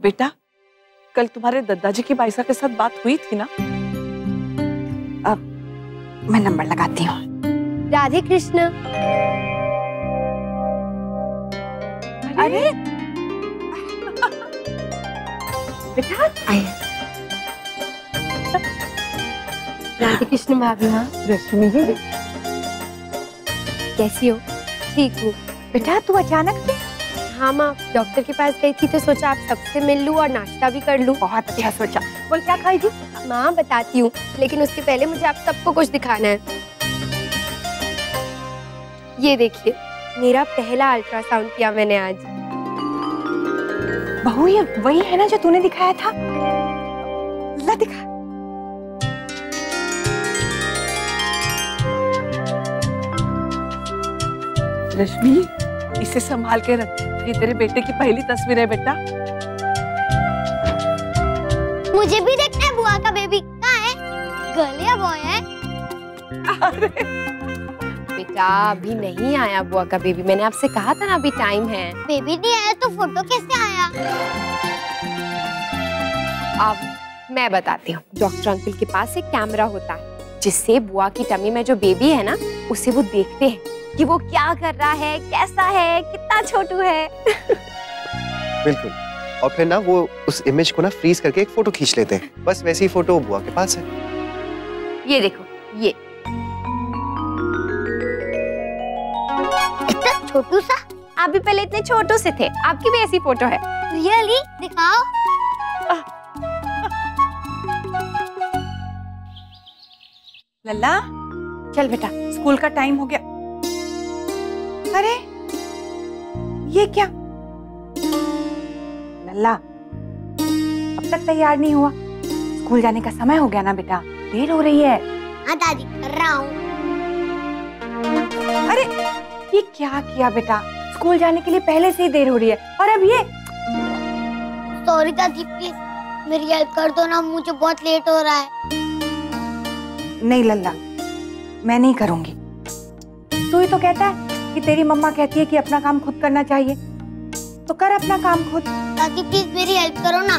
बेटा, कल तुम्हारे दादाजी की बाइसा के साथ बात हुई थी ना? अब मैं नंबर लगाती हूँ। राधे कृष्ण। अरे बेटा आइए। राधे कृष्ण भाभी माँ। रश्मि जी कैसी हो? ठीक हूँ। बेटा तू अचानक से? हाँ माँ, डॉक्टर के पास गई थी तो सोचा आप सबसे मिल लूँ और नाश्ता भी कर लूँ। बहुत अच्छा सोचा। बोल क्या खाई थी? माँ बताती हूँ, लेकिन उसके पहले मुझे आप सबको कुछ दिखाना है। ये देखिए, मेरा पहला अल्ट्रासाउंड किया मैंने आज। बहू ये वही है ना जो तूने दिखाया था? ला दिखा। रश्मि, इसे संभाल के रख, ये तेरे बेटे की पहली तस्वीर है बेटा। मुझे भी देखना है बुआ का बेबी। कहाँ है? गर्ल या बॉय है? अरे बेटा अभी नहीं आया बुआ का बेबी, मैंने आपसे कहा था ना अभी टाइम है। बेबी नहीं आया तो फोटो कैसे आया? अब मैं बताती हूँ। डॉक्टर अंकल के पास एक कैमरा होता है जिससे बुआ की टमी में जो बेबी है ना, उसे वो देखते हैं कि वो क्या कर रहा है, कैसा है, कितना छोटू है। बिल्कुल। और फिर ना वो उस इमेज को ना फ्रीज करके एक फोटो खींच लेते हैं। बस वैसी फोटो बुआ के पास है। ये देखो, ये इतना छोटू सा? आप भी पहले इतने छोटू से थे, आपकी भी ऐसी फोटो है। रियली? दिखाओ। लल्ला चल बेटा, स्कूल का टाइम हो गया। अरे ये क्या? लल्ला अब तक तैयार नहीं हुआ? स्कूल जाने का समय हो गया ना बेटा, देर हो रही है। हाँ दादी, कर रहा हूँ। अरे ये क्या किया बेटा? स्कूल जाने के लिए पहले से ही देर हो रही है और अब ये। सॉरी दादी, प्लीज मेरी हेल्प कर दो ना, मुझे बहुत लेट हो रहा है। नहीं लल्ला, मैं नहीं करूंगी। तू ही तो कहता है कि तेरी मम्मा कहती है कि अपना काम खुद करना चाहिए, तो कर अपना काम खुद। दादी प्लीज मेरी हेल्प करो ना,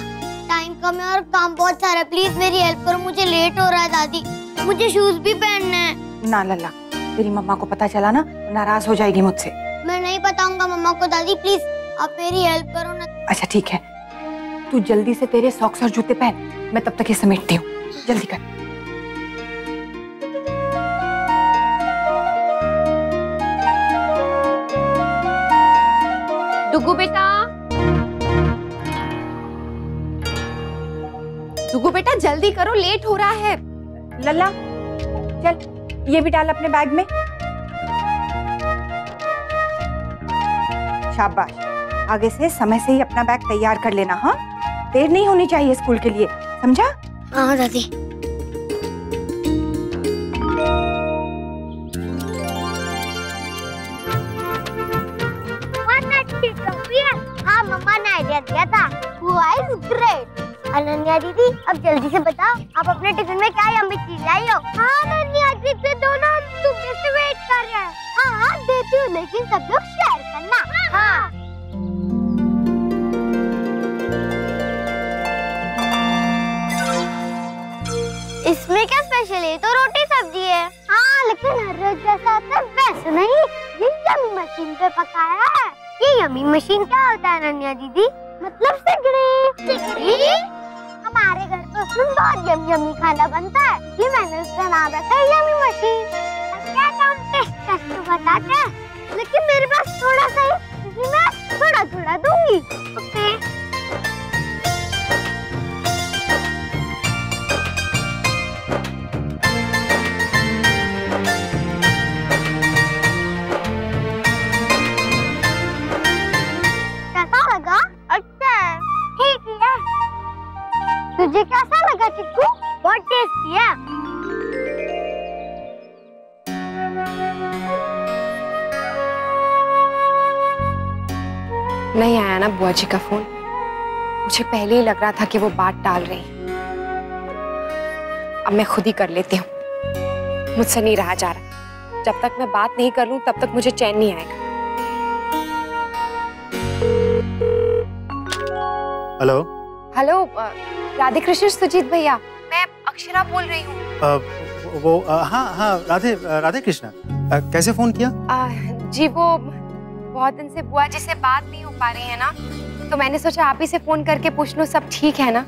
टाइम कम है और काम बहुत सारा है। प्लीज मेरी हेल्प करो, मुझे लेट हो रहा है दादी, मुझे शूज भी पहनने हैं। ना लल्ला, तेरी मम्मा को पता चला ना तो नाराज हो जाएगी मुझसे। मैं नहीं बताऊंगा मम्मा को। दादी प्लीज आप मेरी हेल्प करो ना। अच्छा ठीक है, तू जल्दी से तेरे सॉक्स और जूते पहन, मैं तब तक ये समेटती हूँ। जल्दी कर। डुगू बेटा, डुगू बेटा जल्दी करो, लेट हो रहा है। लल्ला चल, ये भी डाल अपने बैग में। शाबाश, आगे से समय से ही अपना बैग तैयार कर लेना। हाँ, देर नहीं होनी चाहिए स्कूल के लिए, समझा? हाँ दादी। हाँ मम्मा ने आइडिया दिया था, ग्रेट। अनन्या दीदी अब जल्दी से बताओ, आप अपने टिफिन में क्या यम्मी चीज लाई हो? हाँ अनन्या दीदी, दोनों हम सुबह से वेट कर रहे हैं। हाँ देती हूँ, लेकिन सब लोग शेयर करना। हाँ। इसमें क्या स्पेशल है? तो रोटी सब्जी है। हाँ लेकिन हर रोज जैसा होता है वैसे नहीं, ये यम्मी मशीन पे पकाया है। ये यम्मी मशीन क्या होता है अनन्या दीदी? मतलब सिगड़ी। हमारे घर पे उसमें बहुत यम्मी खाना बनता है, ये मैंने उसका नाम रखा है यम्मी मशीन। क्या काम टेस्ट करके बताते हैं, लेकिन मेरे पास थोड़ा सा ही, मैं थोड़ा थोड़ा दूंगी। ओके। कैसा लगा? अच्छा है, ठीक है। तुझे कैसा लगा चिक्कू? बहुत टेस्टी है। नहीं आया ना बुआ जी का फोन, मुझे पहले ही लग रहा था कि वो बात टाल रही। अब मैं खुद ही कर लेती हूँ, मुझसे नहीं रहा जा रहा। जब तक मैं बात नहीं कर लूँ तब तक मुझे चैन नहीं आएगा। हेलो। हेलो राधे कृष्ण सुजीत भैया, मैं अक्षरा बोल रही हूँ। हाँ राधे कृष्णा, कैसे फोन किया? जी वो बहुत दिन से बुआ जी से बात नहीं हो पा रही है ना, तो मैंने सोचा आप ही से फोन करके पूछ लूं सब ठीक है ना।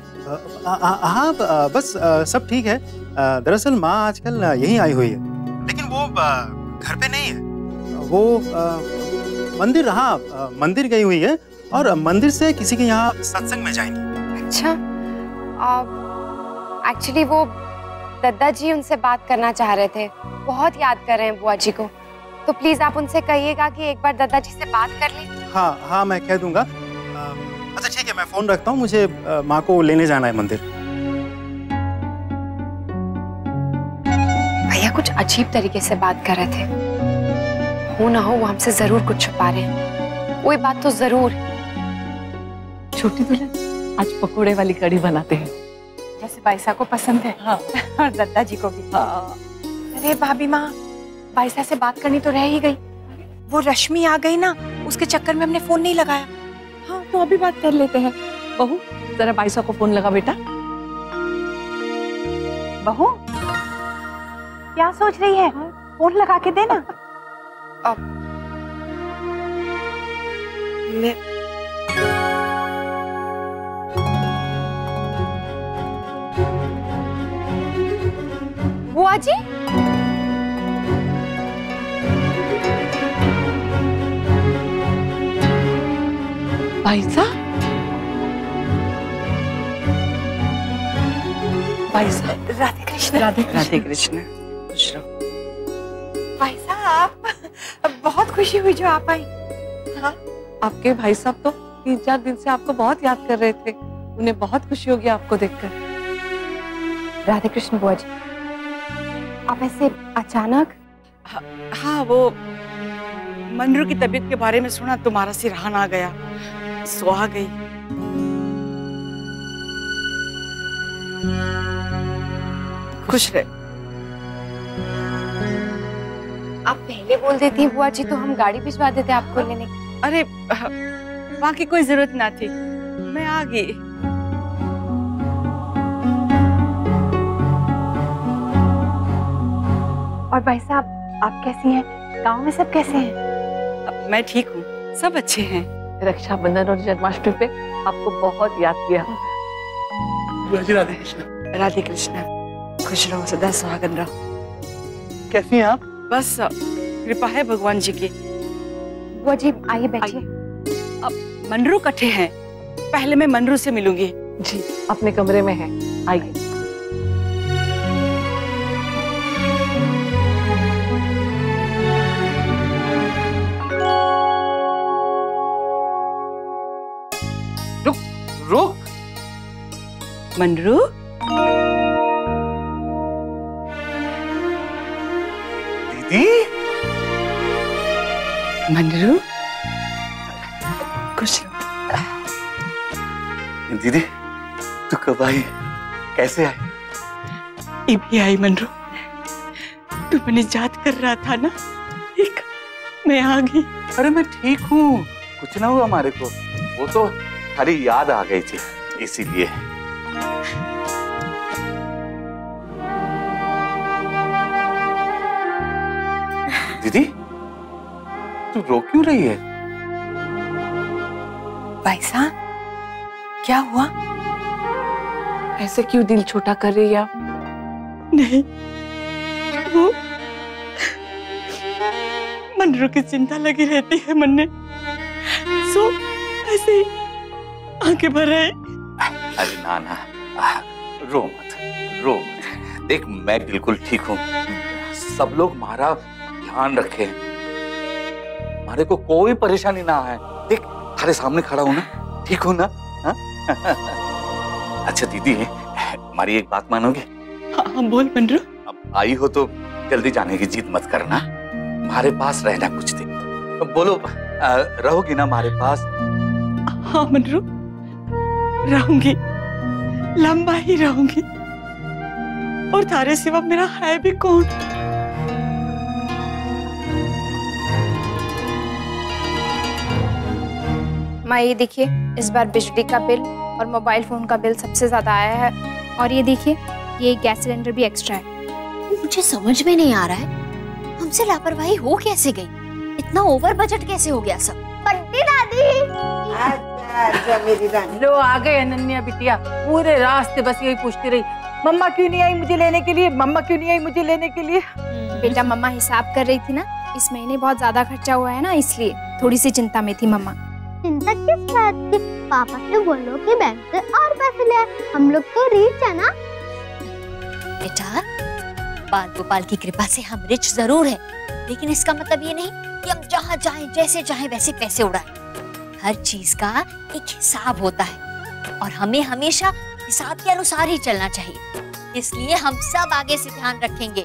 हाँ बस सब ठीक है। दरअसल माँ आजकल यहीं आई हुई है, लेकिन वो घर पे नहीं है। वो मंदिर, हाँ मंदिर गई हुई है और मंदिर से किसी के यहाँ सत्संग में जाएंगी। अच्छा, एक्चुअली वो दद्दा जी उनसे बात करना चाह रहे थे, बहुत याद कर रहे हैं बुआ जी को, तो प्लीज आप उनसे कहिएगा कि एक बार दद्दा जी से बात कर लें। हाँ मैं कह दूंगा। अच्छा ठीक है, मैं फोन रखता हूँ, मुझे माँ को लेने जाना है मंदिर। भैया कुछ अजीब तरीके से बात कर रहे थे, हो ना हो वो हमसे जरूर कुछ छुपा रहे हैं, कोई बात तो जरूर। छोटी दुल्हन, आज पकोड़े वाली कड़ी बनाते हैं, जैसे बाइसा को पसंद है। हाँ। और दद्दा जी को भी। हाँ। अरे भाभी माँ, बाइसा से बात करनी तो रह ही गई। वो रश्मि आ गई ना, उसके चक्कर में हमने फोन नहीं लगाया। हाँ तो अभी बात कर लेते हैं। बहू जरा बाइसा को फोन लगा बेटा। बहू क्या सोच रही है? फोन लगा के देना। बुआ जी, बाइसा, बाइसा। राधे कृष्ण। राधे कृष्ण, खुश रहो। बाइसा आप, बहुत खुशी हुई जो आप आई। हाँ, आपके भाई साहब तो 3-4 दिन से आपको बहुत याद कर रहे थे, उन्हें बहुत खुशी होगी आपको देखकर। राधे कृष्ण बुआ जी, आप ऐसे अचानक? हाँ वो मनरू की तबीयत के बारे में सुना, तुम्हारा सिरहान आ गया, सो आ गई। खुश रहे। आप पहले बोल देती बुआ जी तो हम गाड़ी भिजवा देते आपको लेने। अरे वहाँ की कोई जरूरत ना थी, मैं आ गई। और भाई साहब आप कैसी हैं? गांव में सब कैसे हैं? मैं ठीक हूँ, सब अच्छे हैं। रक्षाबंधन और जन्माष्टमी पे आपको बहुत याद किया। राधे कृष्ण। राधे कृष्ण, खुश रहो, सदा सुहागन रहो। कैसी हैं आप? बस कृपा है भगवान जी की। बुआ जी आइए बैठिए। अब मनरू कट्ठे हैं, पहले मैं मनरू से मिलूंगी। जी अपने कमरे में है, आइए। रुक। मनरू, दीदी। मनरू, खुश रहो। दीदी तू कब आई, कैसे आई? ये भी आई मनरू, तू मैंने याद कर रहा था ना, एक मैं आ गई। अरे मैं ठीक हूँ, कुछ ना हुआ हमारे को, वो तो खाली याद आ गई थी इसीलिए। दीदी तू रो क्यों रही है? भाई साहब क्या हुआ? ऐसे क्यों दिल छोटा कर रही है आप? नहीं, वो मनरू की चिंता लगी रहती है मन में, सो ऐसे ही आंखें भर आए। अरे ना ना, रो मत। देख मैं बिल्कुल ठीक हूँ, सब लोग हमारा ध्यान रखे, हमारे को कोई परेशानी ना है। देख थारे सामने खड़ा हूँ ना, ठीक हूँ ना? अच्छा दीदी, हमारी एक बात मानोगे? हाँ बोल मनरू। अब आई हो तो जल्दी जाने की जिद मत करना, हमारे पास रहना कुछ दिन। बोलो रहोगी ना हमारे पास? हाँ मनरू, रहूंगी, लंबा ही रहूंगी, और थारे सिवा मेरा है भी कौन? माँ ये देखिए, इस बार बिजली का बिल और मोबाइल फ़ोन का बिल सबसे ज़्यादा आया है। और ये देखिए, ये गैस सिलेंडर भी एक्स्ट्रा है। मुझे समझ में नहीं आ रहा है, हमसे लापरवाही हो कैसे गई? इतना ओवर बजट कैसे हो गया सब? बंटी दादी, अच्छा मेरी रानी। लो आ गए अनन्या बिटिया। पूरे रास्ते बस यही पूछती रही, मम्मा क्यों नहीं आई मुझे लेने के लिए, मम्मा क्यों नहीं आई मुझे लेने के लिए। बेटा, मम्मा हिसाब कर रही थी ना, इस महीने बहुत ज्यादा खर्चा हुआ है ना, इसलिए थोड़ी सी चिंता में थी मम्मा। चिंता किस बात की? पापा से बोलो कि बैंक से और पैसे ले, हम लोग तो रिच है ना। बेटा, बाल गोपाल की कृपा से हम रिच जरूर हैं, लेकिन इसका मतलब ये नहीं कि हम जहाँ चाहें जैसे चाहें वैसे पैसे उड़ाएं। हर चीज का एक हिसाब होता है और हमें हमेशा हिसाब के अनुसार ही चलना चाहिए। इसलिए हम सब आगे से ध्यान रखेंगे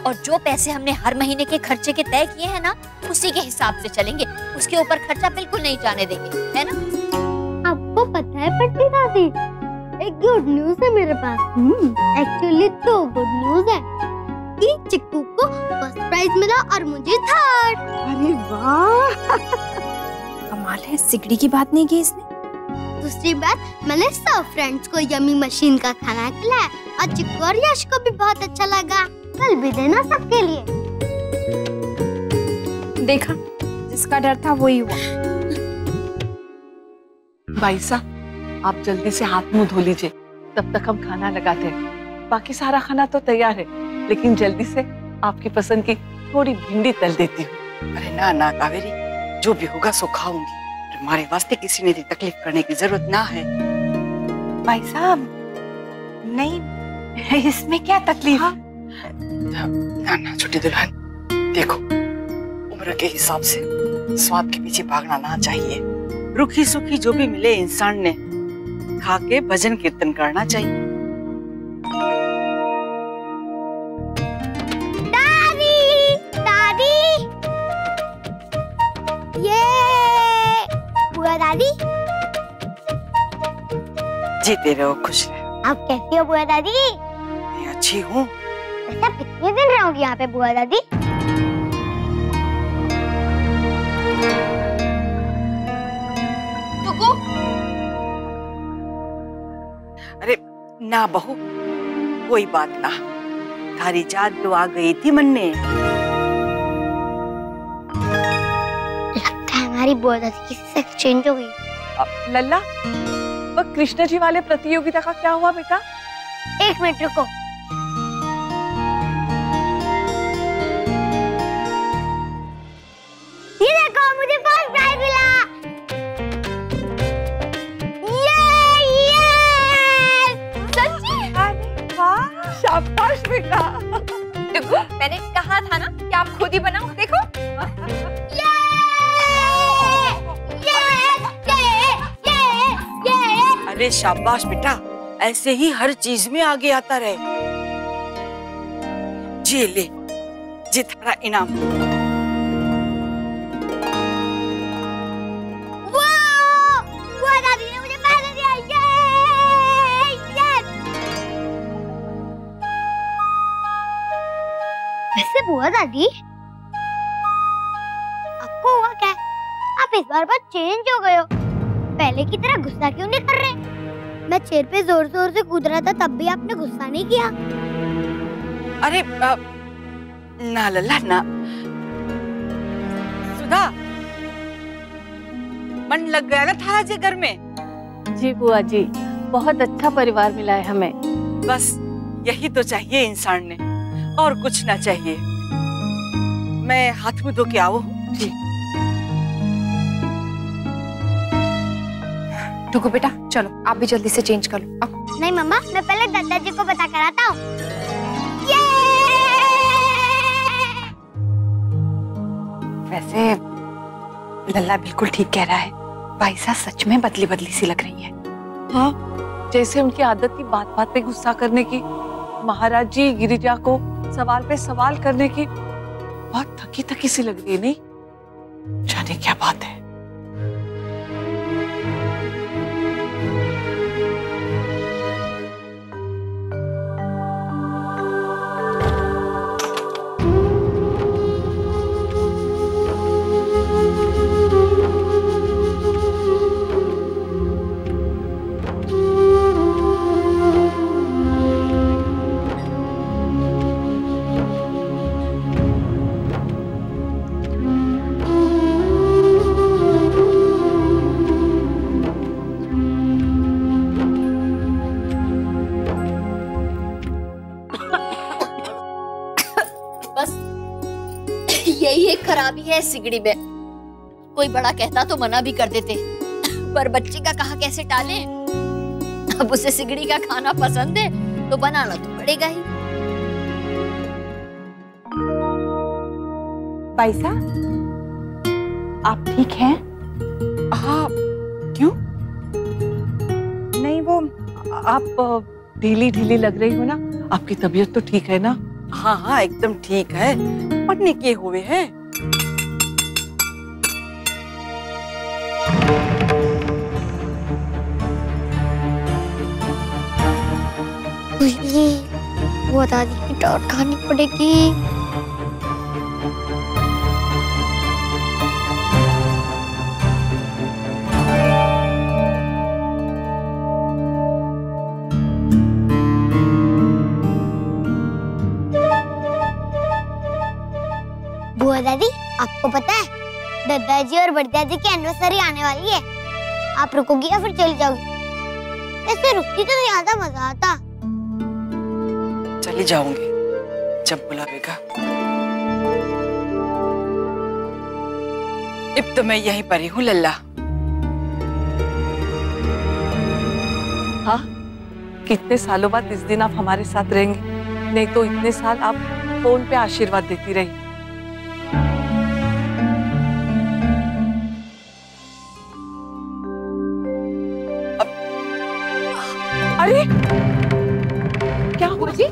और जो पैसे हमने हर महीने के खर्चे के तय किए हैं ना, उसी के हिसाब से चलेंगे। उसके ऊपर खर्चा बिल्कुल नहीं जाने देंगे, है ना? आपको पता है बंटी दादी, एक गुड न्यूज है मेरे पास। एक्चुअली 2 गुड न्यूज है कि चिक्कू को फर्स्ट प्राइज मिला और मुझे थर्ड। अरे वाह, कमाल है, सिगड़ी की बात नहीं की इसने। दूसरी बात, मैंने सब फ्रेंड्स को यम्मी मशीन का खाना खिलाया और चिक्कू और यश को भी बहुत अच्छा लगा। कल भी देना सबके लिए। देखा, जिसका डर था वही हुआ। भाई साहब, आप जल्दी से हाथ मुंह धो लीजिए, तब तक हम खाना लगाते हैं। बाकी सारा खाना तो तैयार है, लेकिन जल्दी से आपकी पसंद की थोड़ी भिंडी तल देती हूँ। अरे ना ना कावेरी, जो भी होगा सो खाऊंगी। हमारे वास्ते किसी ने भी तकलीफ करने की जरूरत ना है। भाई साहब, नहीं, इसमें क्या तकलीफ? ना ना छोटी दुल्हन, देखो, उम्र के हिसाब से स्वाद के पीछे भागना ना चाहिए। रूखी सूखी जो भी मिले इंसान ने खा के भजन कीर्तन करना चाहिए। दादी, दादी, ये बुआ दादी। जीते रहो, खुश रहो। आप कैसी हो बुआ दादी? मैं अच्छी हूँ। वैसे आप कितने दिन रहोगी यहाँ पे बुआ दादी? अरे ना बहू, कोई बात ना, थारी जात तो आ गई थी मन में। लगता है हमारी बुआ दादी किसी से एक्सचेंज हो गई। लल्ला, वो कृष्ण जी वाले प्रतियोगिता का क्या हुआ बेटा? 1 मिनट रुको। ये देखो, मुझे फर्स्ट प्राइज मिला। सच्ची? अरे वाह, शाबाश बेटा। देखो, मैंने कहा था ना कि आप खुद ही बनाओ। देखो, अरे शाबाश बेटा, ऐसे ही हर चीज में आगे आता रहे। जी ले, जी थारा इनाम। बुआ दादी ने मुझे पैसे दिया। वैसे बुआ दादी, आपको हुआ क्या? आप इस बार बहुत चेंज हो गए हो। पहले की तरह गुस्सा क्यों नहीं कर रहे? मैं चेयर पे जोर जोर से कूद रहा था, तब भी आपने गुस्सा नहीं किया। अरे ना लल्ला ना। सुधा, मन लग गया ना थारा जी घर में? जी बुआ जी, बहुत अच्छा परिवार मिला है हमें। बस यही तो चाहिए इंसान ने, और कुछ ना चाहिए। मैं हाथ मुंह धो के आओ। जी। रुको बेटा, चलो आप भी जल्दी से चेंज कर लो। नहीं मम्मा, मैं पहले दादाजी को बता कर आता हूँ। वैसे लल्ला बिल्कुल ठीक कह रहा है, भाई साहब सच में बदली बदली सी लग रही है। हाँ, जैसे उनकी आदत थी बात बात पे गुस्सा करने की, महाराज जी गिरिजा को सवाल पे सवाल करने की। बहुत थकी थकी सी लग रही है, नहीं? जाने क्या बात है। एक खराबी है इस सिगड़ी में, कोई बड़ा कहता तो मना भी कर देते, पर बच्चे का कहा कैसे टालें। अब उसे सिगड़ी का खाना पसंद है तो बनाना तो पड़ेगा ही। पैसा, आप ठीक हैं? हाँ, क्यों? नहीं, वो आप ढीली ढीली लग रही हो ना, आपकी तबीयत तो ठीक है ना? हाँ हाँ एकदम ठीक है, पढ़ने के हुए हैं। वो दादी की डांट खानी पड़ेगी। बुआ दादी, आपको पता है दादाजी और बड़ी दादी की एनिवर्सरी आने वाली है। आप रुकोगी या फिर चली जाओगी? ऐसे रुकती तो ज्यादा मजा आता। चली जाऊंगी जब बुलावेगा। अब तो मैं यहीं पर ही हूँ लल्ला। हाँ, कितने सालों बाद इस दिन आप हमारे साथ रहेंगे, नहीं तो इतने साल आप फोन पे आशीर्वाद देती रही। अरे क्या हुआ जी?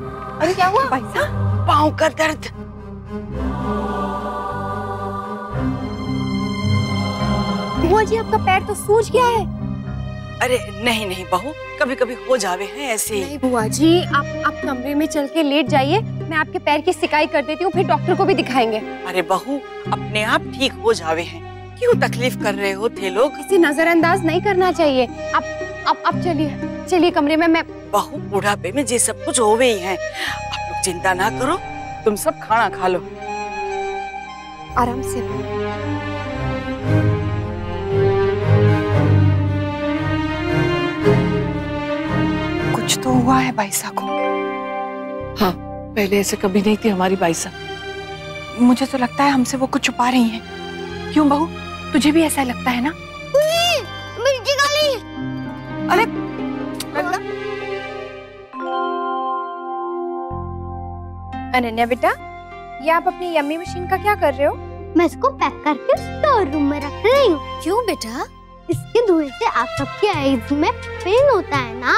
अरे क्या हुआ? भाई साहब, पाँव का दर्द। बुआ जी, आपका पैर तो सूज गया है। अरे नहीं नहीं बहू, कभी कभी हो जावे हैं ऐसे। नहीं बुआ जी, आप कमरे में चल के लेट जाइए, मैं आपके पैर की सिकाई कर देती हूँ, फिर डॉक्टर को भी दिखाएंगे। अरे बहू, अपने आप ठीक हो जावे हैं, क्यों तकलीफ कर रहे हो थे लोग? इसे नजरअंदाज नहीं करना चाहिए। आप चलिए कमरे में। मैं बहू, बुढ़ापे में ये सब कुछ होवे ही है, आप लोग चिंता ना करो, तुम सब खाना खा लो आराम से। कुछ तो हुआ है बाइसा को। हाँ, पहले ऐसे कभी नहीं थी हमारी बाइसा। मुझे तो लगता है हमसे वो कुछ छुपा रही हैं। क्यों बहू, तुझे भी ऐसा लगता है ना? मिर्ची काली। अरे अनन्या बेटा, ये आप अपनी यम्मी मशीन का क्या कर रहे हो? मैं इसको पैक करके स्टोर रूम में रख रही हूँ। क्यों बेटा? इसके धुएं से आप सबकी आईज में पेन होता है ना,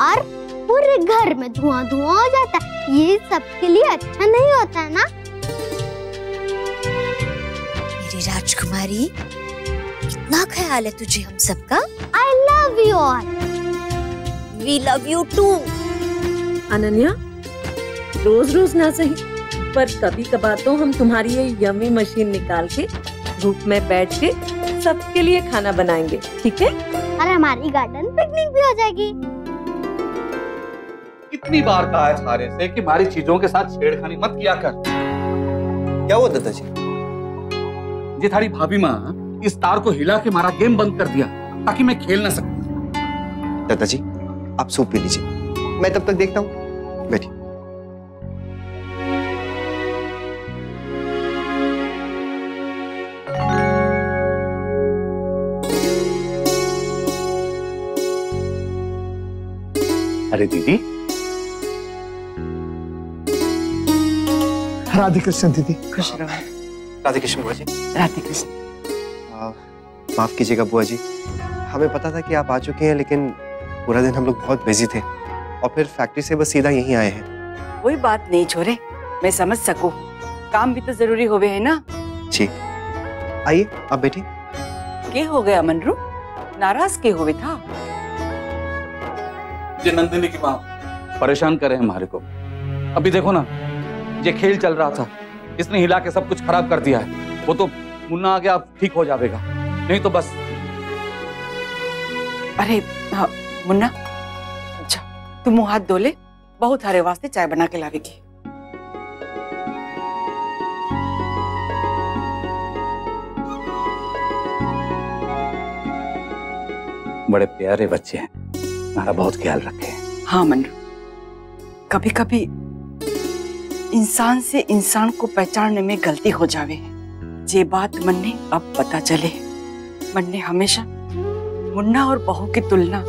और पूरे घर में धुआं धुआं हो जाता है। ये सबके लिए अच्छा नहीं होता है ना। मेरी राजकुमारी, कितना ख्याल है तुझे हम सबका। I love you all. We love you too. Ananya, रोज रोज ना सही, पर कभी कभार तो हम तुम्हारी ये यम्मी मशीन निकाल के धूप में बैठ के सबके लिए खाना बनाएंगे, ठीक है? और हमारी गार्डन पिकनिक भी हो जाएगी। कितनी बार कहा है सारे से कि हमारी चीजों के साथ छेड़खानी मत किया कर। क्या हुआ दादाजी? ये थारी भाभी माँ इस तार को हिला के हमारा गेम बंद कर दिया ताकि मैं खेल ना सकूं। दादाजी, आप सूप पी लीजिए, मैं तब तक देखता हूँ। बैठिए। अरे दीदी। राधे कृष्ण दीदी। खुश रहो। राधे कृष्ण बुआ जी। राधे कृष्ण। माफ कीजिएगा बुआ जी, हमें पता था कि आप आ चुके हैं, लेकिन पूरा दिन हम लोग बहुत बिजी थे और फिर फैक्ट्री से बस सीधा यहीं आए हैं। कोई बात नहीं छोरे, मैं समझ सकूं, काम भी तो जरूरी होवे है ना। जी, आइए आप बैठिए। क्या हो गया मनरू, नाराज के हुए था? ये नंदिनी की माँ परेशान कर रहे हैं हमारे को। अभी देखो ना, ये खेल चल रहा था, इसने हिला के सब कुछ खराब कर दिया है। वो तो मुन्ना आ गया, अब ठीक हो जाएगा, नहीं तो बस। अरे हाँ, मुन्ना अच्छा तू मुंह हाथ धो ले, बहुत सारे वास्ते चाय बना के लावेगी। बड़े प्यारे बच्चे हैं, हमारा बहुत ख्याल रखे। हाँ मनरू, कभी कभी इंसान से इंसान को पहचानने में गलती हो जावे है। ये बात मन्ने अब पता चले। मन्ने हमेशा मुन्ना और बहू की तुलना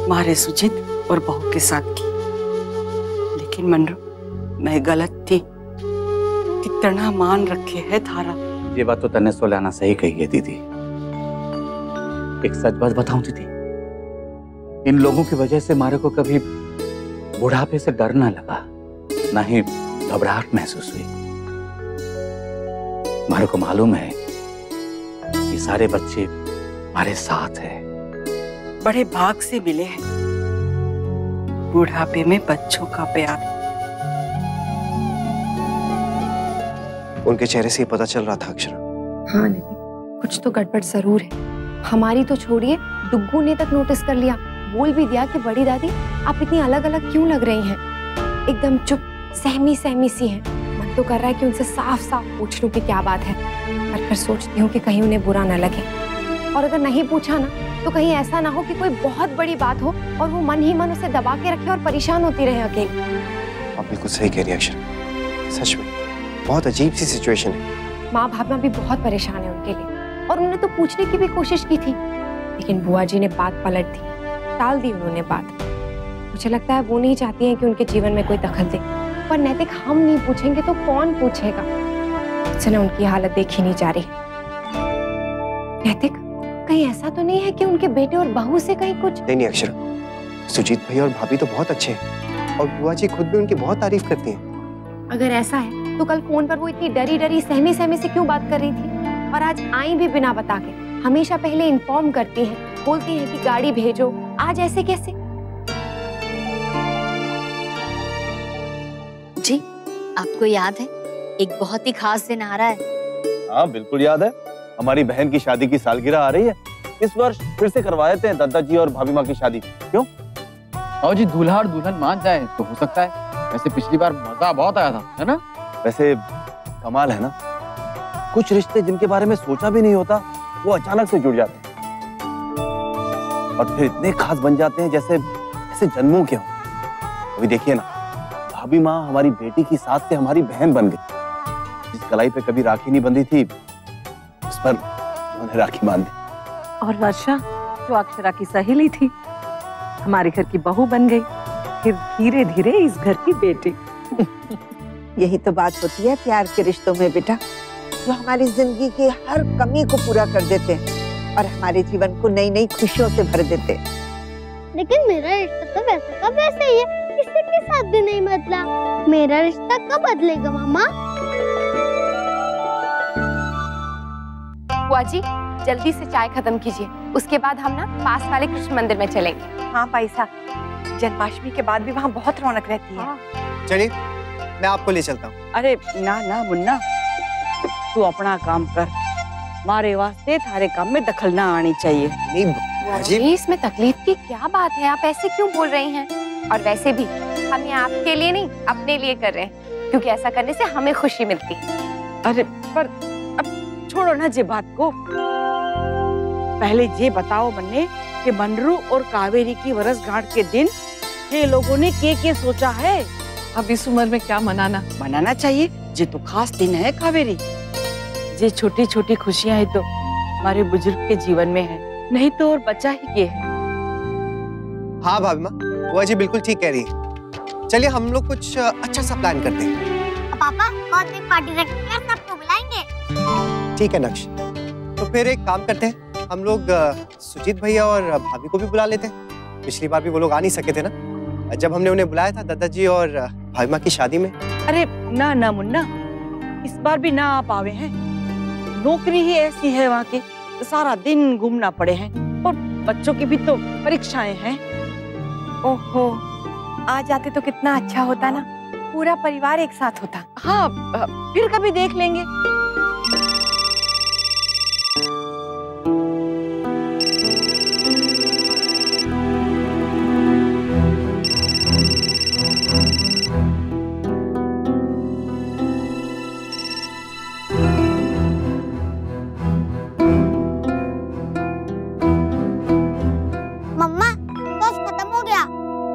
मारे सुजीत और बहू के साथ की, लेकिन मनरू मैं गलत थी। कितना मान रखे है थारा। ये बात तो तन्ने सोलाना सही कही है दीदी। एक सच बात बताऊं दीदी, इन लोगों की वजह से मारे को कभी बुढ़ापे से डर ना लगा, ना ही घबराहट महसूस हुई। मारे को मालूम है ये सारे बच्चे हमारे साथ हैं। बड़े भाग से मिले हैं बुढ़ापे में बच्चों का प्यार। उनके चेहरे से ही पता चल रहा था अक्षरा। हाँ नितिन, कुछ तो गड़बड़ जरूर है। हमारी तो छोड़िए, डुग्गू ने तक नोटिस कर लिया, बोल भी दिया कि बड़ी दादी आप इतनी अलग अलग क्यों लग रही हैं, एकदम चुप सहमी सहमी सी हैं। मन तो कर रहा है कि उनसे साफ साफ पूछ लूं कि क्या बात है, पर फिर सोचती हूँ कि कहीं उन्हें बुरा ना लगे, और अगर नहीं पूछा ना तो कहीं ऐसा ना हो कि कोई बहुत बड़ी बात हो और वो मन ही मन उसे दबा के रखे और परेशान होती रहे अकेली। आप बिल्कुल सही कह रही हैं अक्षरा, सच में बहुत अजीब सी सिचुएशन है। माँ भावना भी बहुत परेशान है उनके लिए, और उन्होंने तो पूछने की भी कोशिश की थी, लेकिन बुआ जी ने बात पलट दी, टाल दी उन्होंने बात। मुझे लगता है वो नहीं चाहती हैं कि उनके जीवन में कोई दखल दे, पर नैतिक हम नहीं पूछेंगे तो कौन पूछेगा। मुझसे ना उनकी हालत देखी नहीं जा रही। नैतिक, कहीं ऐसा तो नहीं है कि उनके बेटे और बहू से कहीं कुछ? नहीं अक्षरा, सुजीत भाई और भाभी तो बहुत अच्छे हैं और बुआ जी खुद भी उनकी बहुत तारीफ करती हैं। अगर ऐसा है तो कल फोन पर वो इतनी डरी डरी सहमी सहमी से क्यों बात कर रही थी, और आज आई भी बिना बता के? हमेशा पहले इन्फॉर्म करती हैं, बोलती हैं कि गाड़ी भेजो, आज ऐसे कैसे? जी, आपको याद है एक बहुत ही खास दिन आ रहा है? हाँ बिल्कुल याद है, हमारी बहन की शादी की सालगिरह आ रही है। इस वर्ष फिर से करवा देते हैं दादाजी और भाभी माँ की शादी। क्यों? और जी दूल्हा और दुल्हन मान जाए तो हो सकता है। वैसे पिछली बार मजा बहुत आया था, है ना? वैसे कमाल है ना, कुछ रिश्ते जिनके बारे में सोचा भी नहीं होता वो अचानक से जुड़ जाते हैं और फिर इतने खास बन जाते हैं जैसे जैसे जन्मों के हों। अभी देखिए ना, भाभी माँ हमारी बेटी की सास से हमारी बहन बन गई। जिस कलाई पे कभी राखी नहीं बंधी थी उस पर उन्होंने राखी बांध दी। और वर्षा जो अक्षरा की सहेली थी हमारे घर की बहू बन गई, फिर धीरे धीरे इस घर की बेटी। यही तो बात होती है प्यार के रिश्तों में बेटा, जो हमारी जिंदगी की हर कमी को पूरा कर देते हैं और हमारे जीवन को नई नई खुशियों से भर देते हैं। लेकिन मेरा रिश्ता तो वैसे का वैसे ही है, किसी के साथ भी नहीं बदला। मेरा रिश्ता कब बदलेगा मामा? बुआ जी, जल्दी से चाय खत्म कीजिए, उसके बाद हम ना पास वाले कृष्ण मंदिर में चलेंगे। हाँ पैसा, जन्माष्टमी के बाद भी वहाँ बहुत रौनक रहती है। चलिए मैं आपको ले चलता हूँ। अरे ना ना मुन्ना, तू अपना काम कर, मारे वास्ते थारे काम में दखल ना आनी चाहिए। नहीं जी, इसमें तकलीफ की क्या बात है, आप ऐसे क्यों बोल रही हैं? और वैसे भी हम ये आपके लिए नहीं अपने लिए कर रहे हैं, क्योंकि ऐसा करने से हमें खुशी मिलती है। अरे पर अब छोड़ो ना ये बात को, पहले ये बताओ मन्ने कि मनरू और कावेरी की वर्षगांठ के दिन ये लोगों ने क्या सोचा है? अब इस उम्र में क्या मनाना चाहिए, ये तो खास दिन है कावेरी। ये छोटी छोटी खुशियां ही तो हमारे बुजुर्ग के जीवन में है, नहीं तो और बचा ही ये है। हाँ भाभी माँ, बुआ जी बिल्कुल ठीक कह रही है। चलिए हम लोग कुछ अच्छा सा प्लान करते हैं। पापा बहुत बिग पार्टी रखेंगे, सबको बुलाएंगे। ठीक है नक्श, तो फिर एक काम करते हैं, हम लोग सुजीत भैया और भाभी को भी बुला लेते हैं। पिछली बार भी वो लोग आ नहीं सके थे ना, जब हमने उन्हें बुलाया था दादाजी और भाभी माँ की शादी में। अरे ना ना मुन्ना, इस बार भी ना आ पावे हैं, नौकरी ही ऐसी है वहाँ की, सारा दिन घूमना पड़े हैं और बच्चों की भी तो परीक्षाएं हैं। ओहो, आ जाते तो कितना अच्छा होता ना, पूरा परिवार एक साथ होता। हाँ फिर कभी देख लेंगे।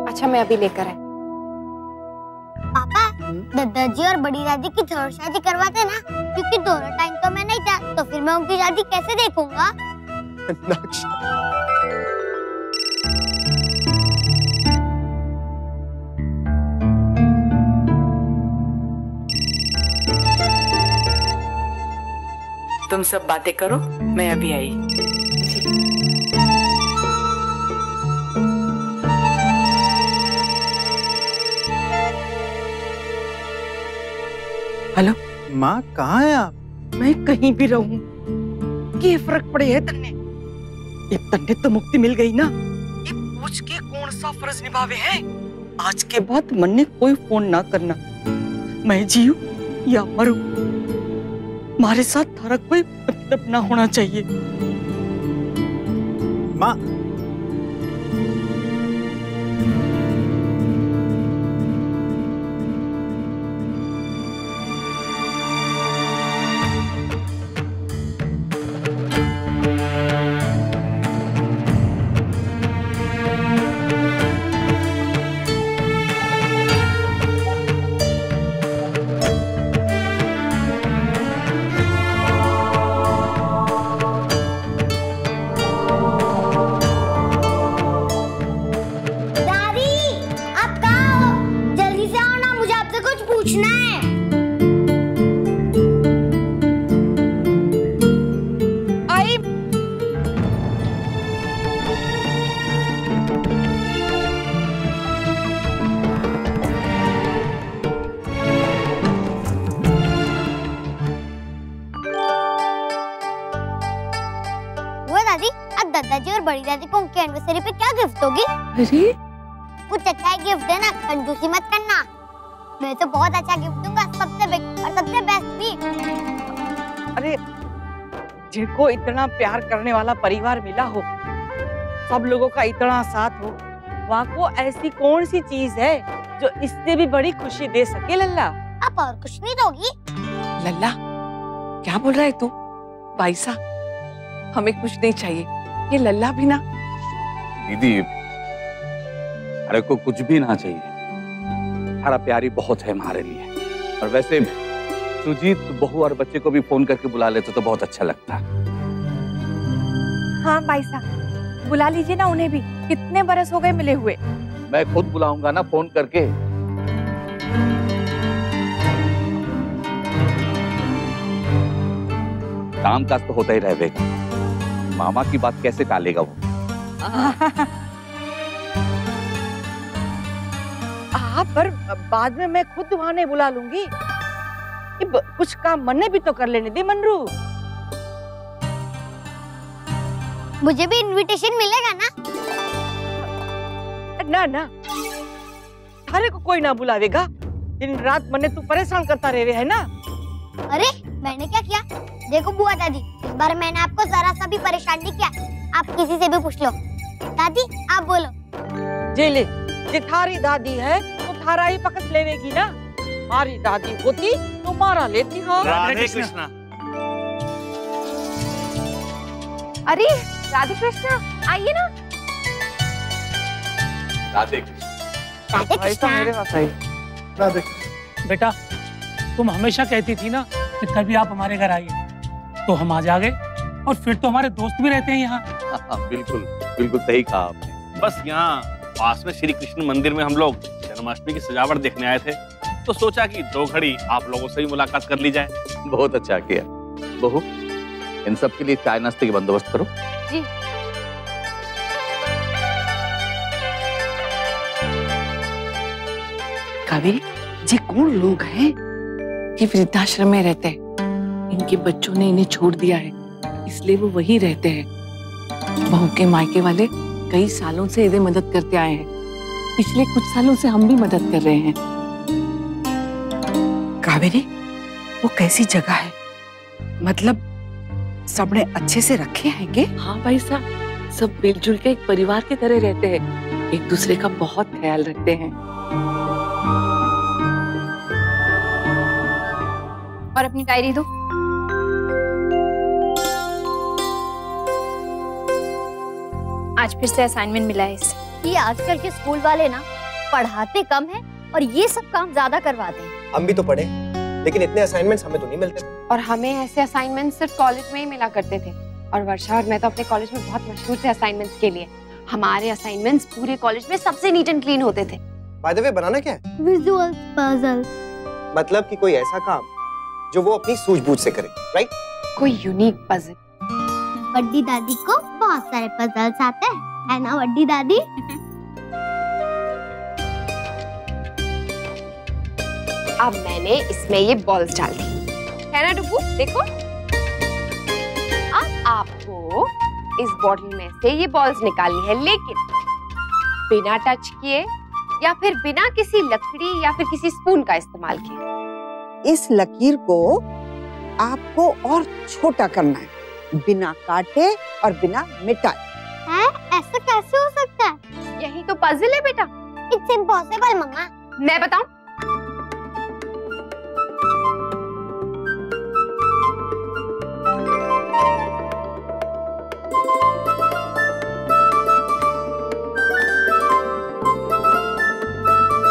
अच्छा मैं अभी लेकर आए। पापा दादाजी और बड़ी दादी की थर्ड शादी करवाते ना, क्योंकि दोनों टाइम तो मैं नहीं था, तो फिर मैं उनकी शादी कैसे देखूंगा? तुम सब बातें करो, मैं अभी आई। हेलो माँ, कहाँ है आप? मैं कहीं भी रहूं, क्या फर्क पड़े है तन्ने? ये तन्ने तो मुक्ति मिल गई ना, ये पूछ के कौन सा फर्ज निभावे है? आज के बाद मन ने कोई फोन ना करना, मैं जीऊं या मरूं, हमारे साथ थारा कोई मतलब ना होना चाहिए। माँ, दादाजी और बड़ी दादी को उनके एनिवर्सरी पे क्या गिफ्ट होगी? अरे कुछ अच्छा ही गिफ्ट देना, कंजूसी मत करना। मैं तो बहुत अच्छा गिफ्ट दूंगा, सबसे बिग और सबसे बेस्ट भी। अरे जिनको इतना प्यार करने वाला परिवार मिला हो, सब लोगों का इतना साथ हो, वहाँ को ऐसी कौन सी चीज है जो इससे भी बड़ी खुशी दे सके लल्ला? आप और कुछ नहीं दोगी? लल्ला क्या बोल रहा है तू? बाईसा, हमें कुछ नहीं चाहिए, ये लल्ला भी ना। दीदी, अरे को कुछ भी ना चाहिए, हमारा प्यारी बहुत है हमारे लिए। और वैसे सुजीत बहू और बच्चे को भी फोन करके बुला लेते तो बहुत अच्छा लगता। हाँ भाई साहब, बुला लीजिए ना उन्हें भी, कितने बरस हो गए मिले हुए। मैं खुद बुलाऊंगा ना फोन करके। काम काज तो होता ही रहेगा, मामा की बात कैसे टालेगा वो? पर बाद में मैं खुद वहां बुला लूंगी। कुछ काम मन ने भी तो कर लेने दे मनरू। मुझे भी इनविटेशन मिलेगा ना? ना ना, थारे को कोई ना बुलावेगा। दिन रात मन ने तू परेशान करता रहे है ना। अरे मैंने क्या किया? देखो बुआ दादी, इस बार मैंने आपको जरा सा भी परेशान नहीं किया। आप किसी से भी पूछ लो। दादी आप बोलो। जेले जे थारी दादी है तो थारा ही पकड़ लेवेगी ना। हमारी दादी होती तो मारा लेती। हाँ राधे कृष्णा। अरे राधे कृष्णा, आइए ना। राधे कृष्णा। मेरे पास आई। राधे बेटा, तुम हमेशा कहती थी ना कि कभी आप हमारे घर आइए, तो हम आज आ गए और फिर तो हमारे दोस्त भी रहते हैं यहाँ। बिल्कुल बिल्कुल सही कहा आपने। बस यहाँ पास में श्री कृष्ण मंदिर में हम लोग जन्माष्टमी की सजावट देखने आए थे, तो सोचा कि 2 घड़ी आप लोगों से भी मुलाकात कर ली जाए। बहुत अच्छा किया। बहू, इन सब के लिए चाय नाश्ते की बंदोबस्त करो। जी। कावेरी, ये कौन लोग हैं? ये वृद्धाश्रम में रहते हैं। इनके बच्चों ने इन्हें छोड़ दिया है, इसलिए वो वहीं रहते हैं। बहू के मायके वाले कई सालों से इन्हें मदद करते आए हैं। पिछले कुछ सालों से हम भी मदद कर रहे हैं। कावेरी, वो कैसी जगह है? मतलब सबने अच्छे से रखे हैं के? हाँ भाई साहब, सब मिलजुल के एक परिवार की तरह रहते हैं, एक दूसरे का बहुत ख्याल रखते हैं। और अपनी डायरी दो। आज फिर से असाइनमेंट मिला है इसे। ये आजकल के स्कूल वाले ना पढ़ाते कम है और ये सब काम ज्यादा करवाते हैं। हम भी तो पढ़े, लेकिन इतने असाइनमेंट्स हमें तो नहीं मिलते। और हमें ऐसे असाइनमेंट्स सिर्फ कॉलेज में ही मिला करते थे। और वर्षा और मैं तो अपने कॉलेज में बहुत मशहूर थे असाइनमेंट्स के लिए। हमारे असाइनमेंट्स पूरे कॉलेज में सबसे नीट एंड क्लीन होते थे। बाय द वे, बनाना क्या है? Visual puzzle. मतलब कि कोई ऐसा काम जो वो अपनी सूझबूझ से करे, राइट? कोई यूनिक पजल। बड्डी दादी को बहुत सारे पजल्स आते हैं, है ना बड्डी दादी? अब मैंने इसमें ये बॉल्स डाल दी, है ना डुब्बू? देखो, अब आपको इस बॉटल में से ये बॉल्स निकालनी है, लेकिन बिना टच किए या फिर बिना किसी लकड़ी या फिर किसी स्पून का इस्तेमाल किए। इस लकीर को आपको और छोटा करना है, बिना काटे और बिना मिटाए। हैं? ऐसा कैसे हो सकता है? यही तो पजल है बेटा। इट्स इम्पॉसिबल मम्मा। मैं बताऊं?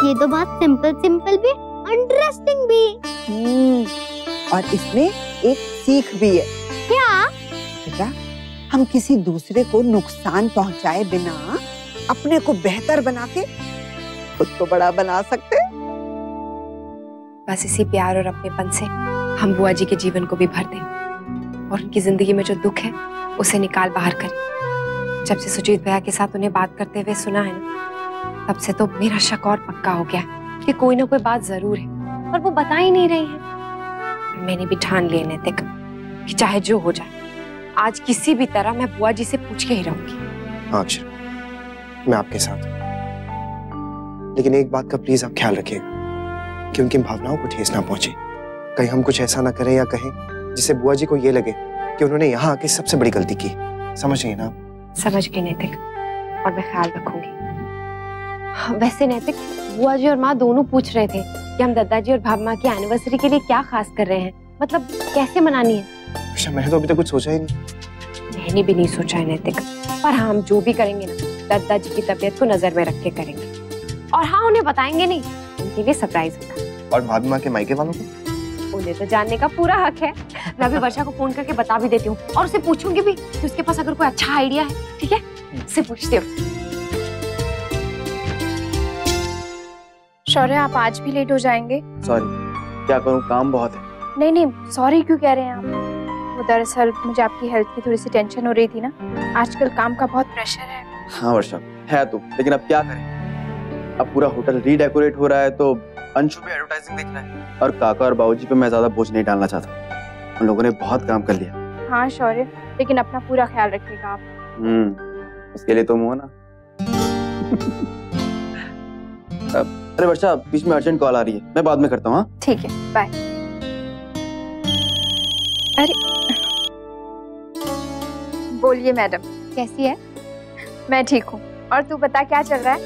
ये तो बहुत सिंपल भी, इंटरेस्टिंग भी। और इसमें एक सीख भी है। क्या? बेटा, हम किसी दूसरे को नुकसान पहुंचाए बिना अपने को बेहतर बना के खुद को बड़ा बना सकते। बस इसी प्यार और अपनेपन से हम बुआ जी के जीवन को भी भर दें और उनकी जिंदगी में जो दुख है उसे निकाल बाहर करें। जब से सुजीत भैया के साथ उन्हें बात करते हुए सुना है ना, तब से तो मेरा शक और पक्का हो गया कि कोई ना कोई बात जरूर है, पर वो बता ही नहीं रही है। मैंने भी ठान लिया नैतिक कि चाहे जो हो जाए, आज किसी भी तरह मैं बुआ जी से पूछ के ही रहूंगी। हाँ अक्षर, मैं आपके साथ हूँ, लेकिन एक बात का प्लीज आप ख्याल रखिएगा कि उनकी भावनाओं को ठेस ना पहुंचे। कहीं हम कुछ ऐसा ना करें या कहें जिससे बुआ जी को ये लगे कि उन्होंने यहाँ आके सबसे बड़ी गलती की। समझ गई ना? समझ गई नैतिक, और मैं ख्याल रखूंगी। वैसे नैतिक, बुआ जी और माँ दोनों पूछ रहे थे कि हम दादाजी और भाभी माँ की एनिवर्सरी के लिए क्या खास कर रहे हैं, मतलब कैसे मनानी है। अच्छा, मैंने तो अभी तक कुछ सोचा ही नहीं। मैंने भी नहीं सोचा है नैतिक, पर हाँ, हम जो भी करेंगे ना, दादाजी की तबीयत को नजर में रख के करेंगे। और हाँ, उन्हें बताएंगे नहीं, उनके लिए सरप्राइज होगा। और भाभी माँ के मायके वालों को? उन्हें तो जानने का पूरा हक है। मैं अभी वर्षा को फोन करके बता भी देती हूँ और उसे पूछूंगी भी कि उसके पास अगर कोई अच्छा आइडिया है। ठीक है, उससे पूछती हूँ। शौर्य, आप आज भी लेट हो जाएंगे। सॉरी, क्या करूं, काम बहुत है। नहीं नहीं, सॉरी क्यों कह रहे हैं आप? वो दरअसल मुझे आपकी हेल्थ की थोड़ी सी टेंशन हो रही थी ना, आजकल काम का बहुत प्रेशर है। हाँ वर्षा, है तो, लेकिन अब क्या करें? अब पूरा होटल रीडेकोरेट हो रहा है तो अंशु भी एडवर्टाइजिंग देख रहा है, और काका और बाबूजी पे मैं ज्यादा बोझ नहीं डालना चाहता। उन लोगों ने बहुत काम कर लिया। हाँ शौर्य, लेकिन अपना पूरा ख्याल रखिएगा आप। उसके लिए तुम हो ना। अरे वर्षा, बीच में अर्जेंट कॉल आ रही है, मैं बाद में करता हूँ। ठीक है, बाय। अरे बोलिए मैडम, कैसी है? मैं ठीक हूँ, और तू बता क्या चल रहा है?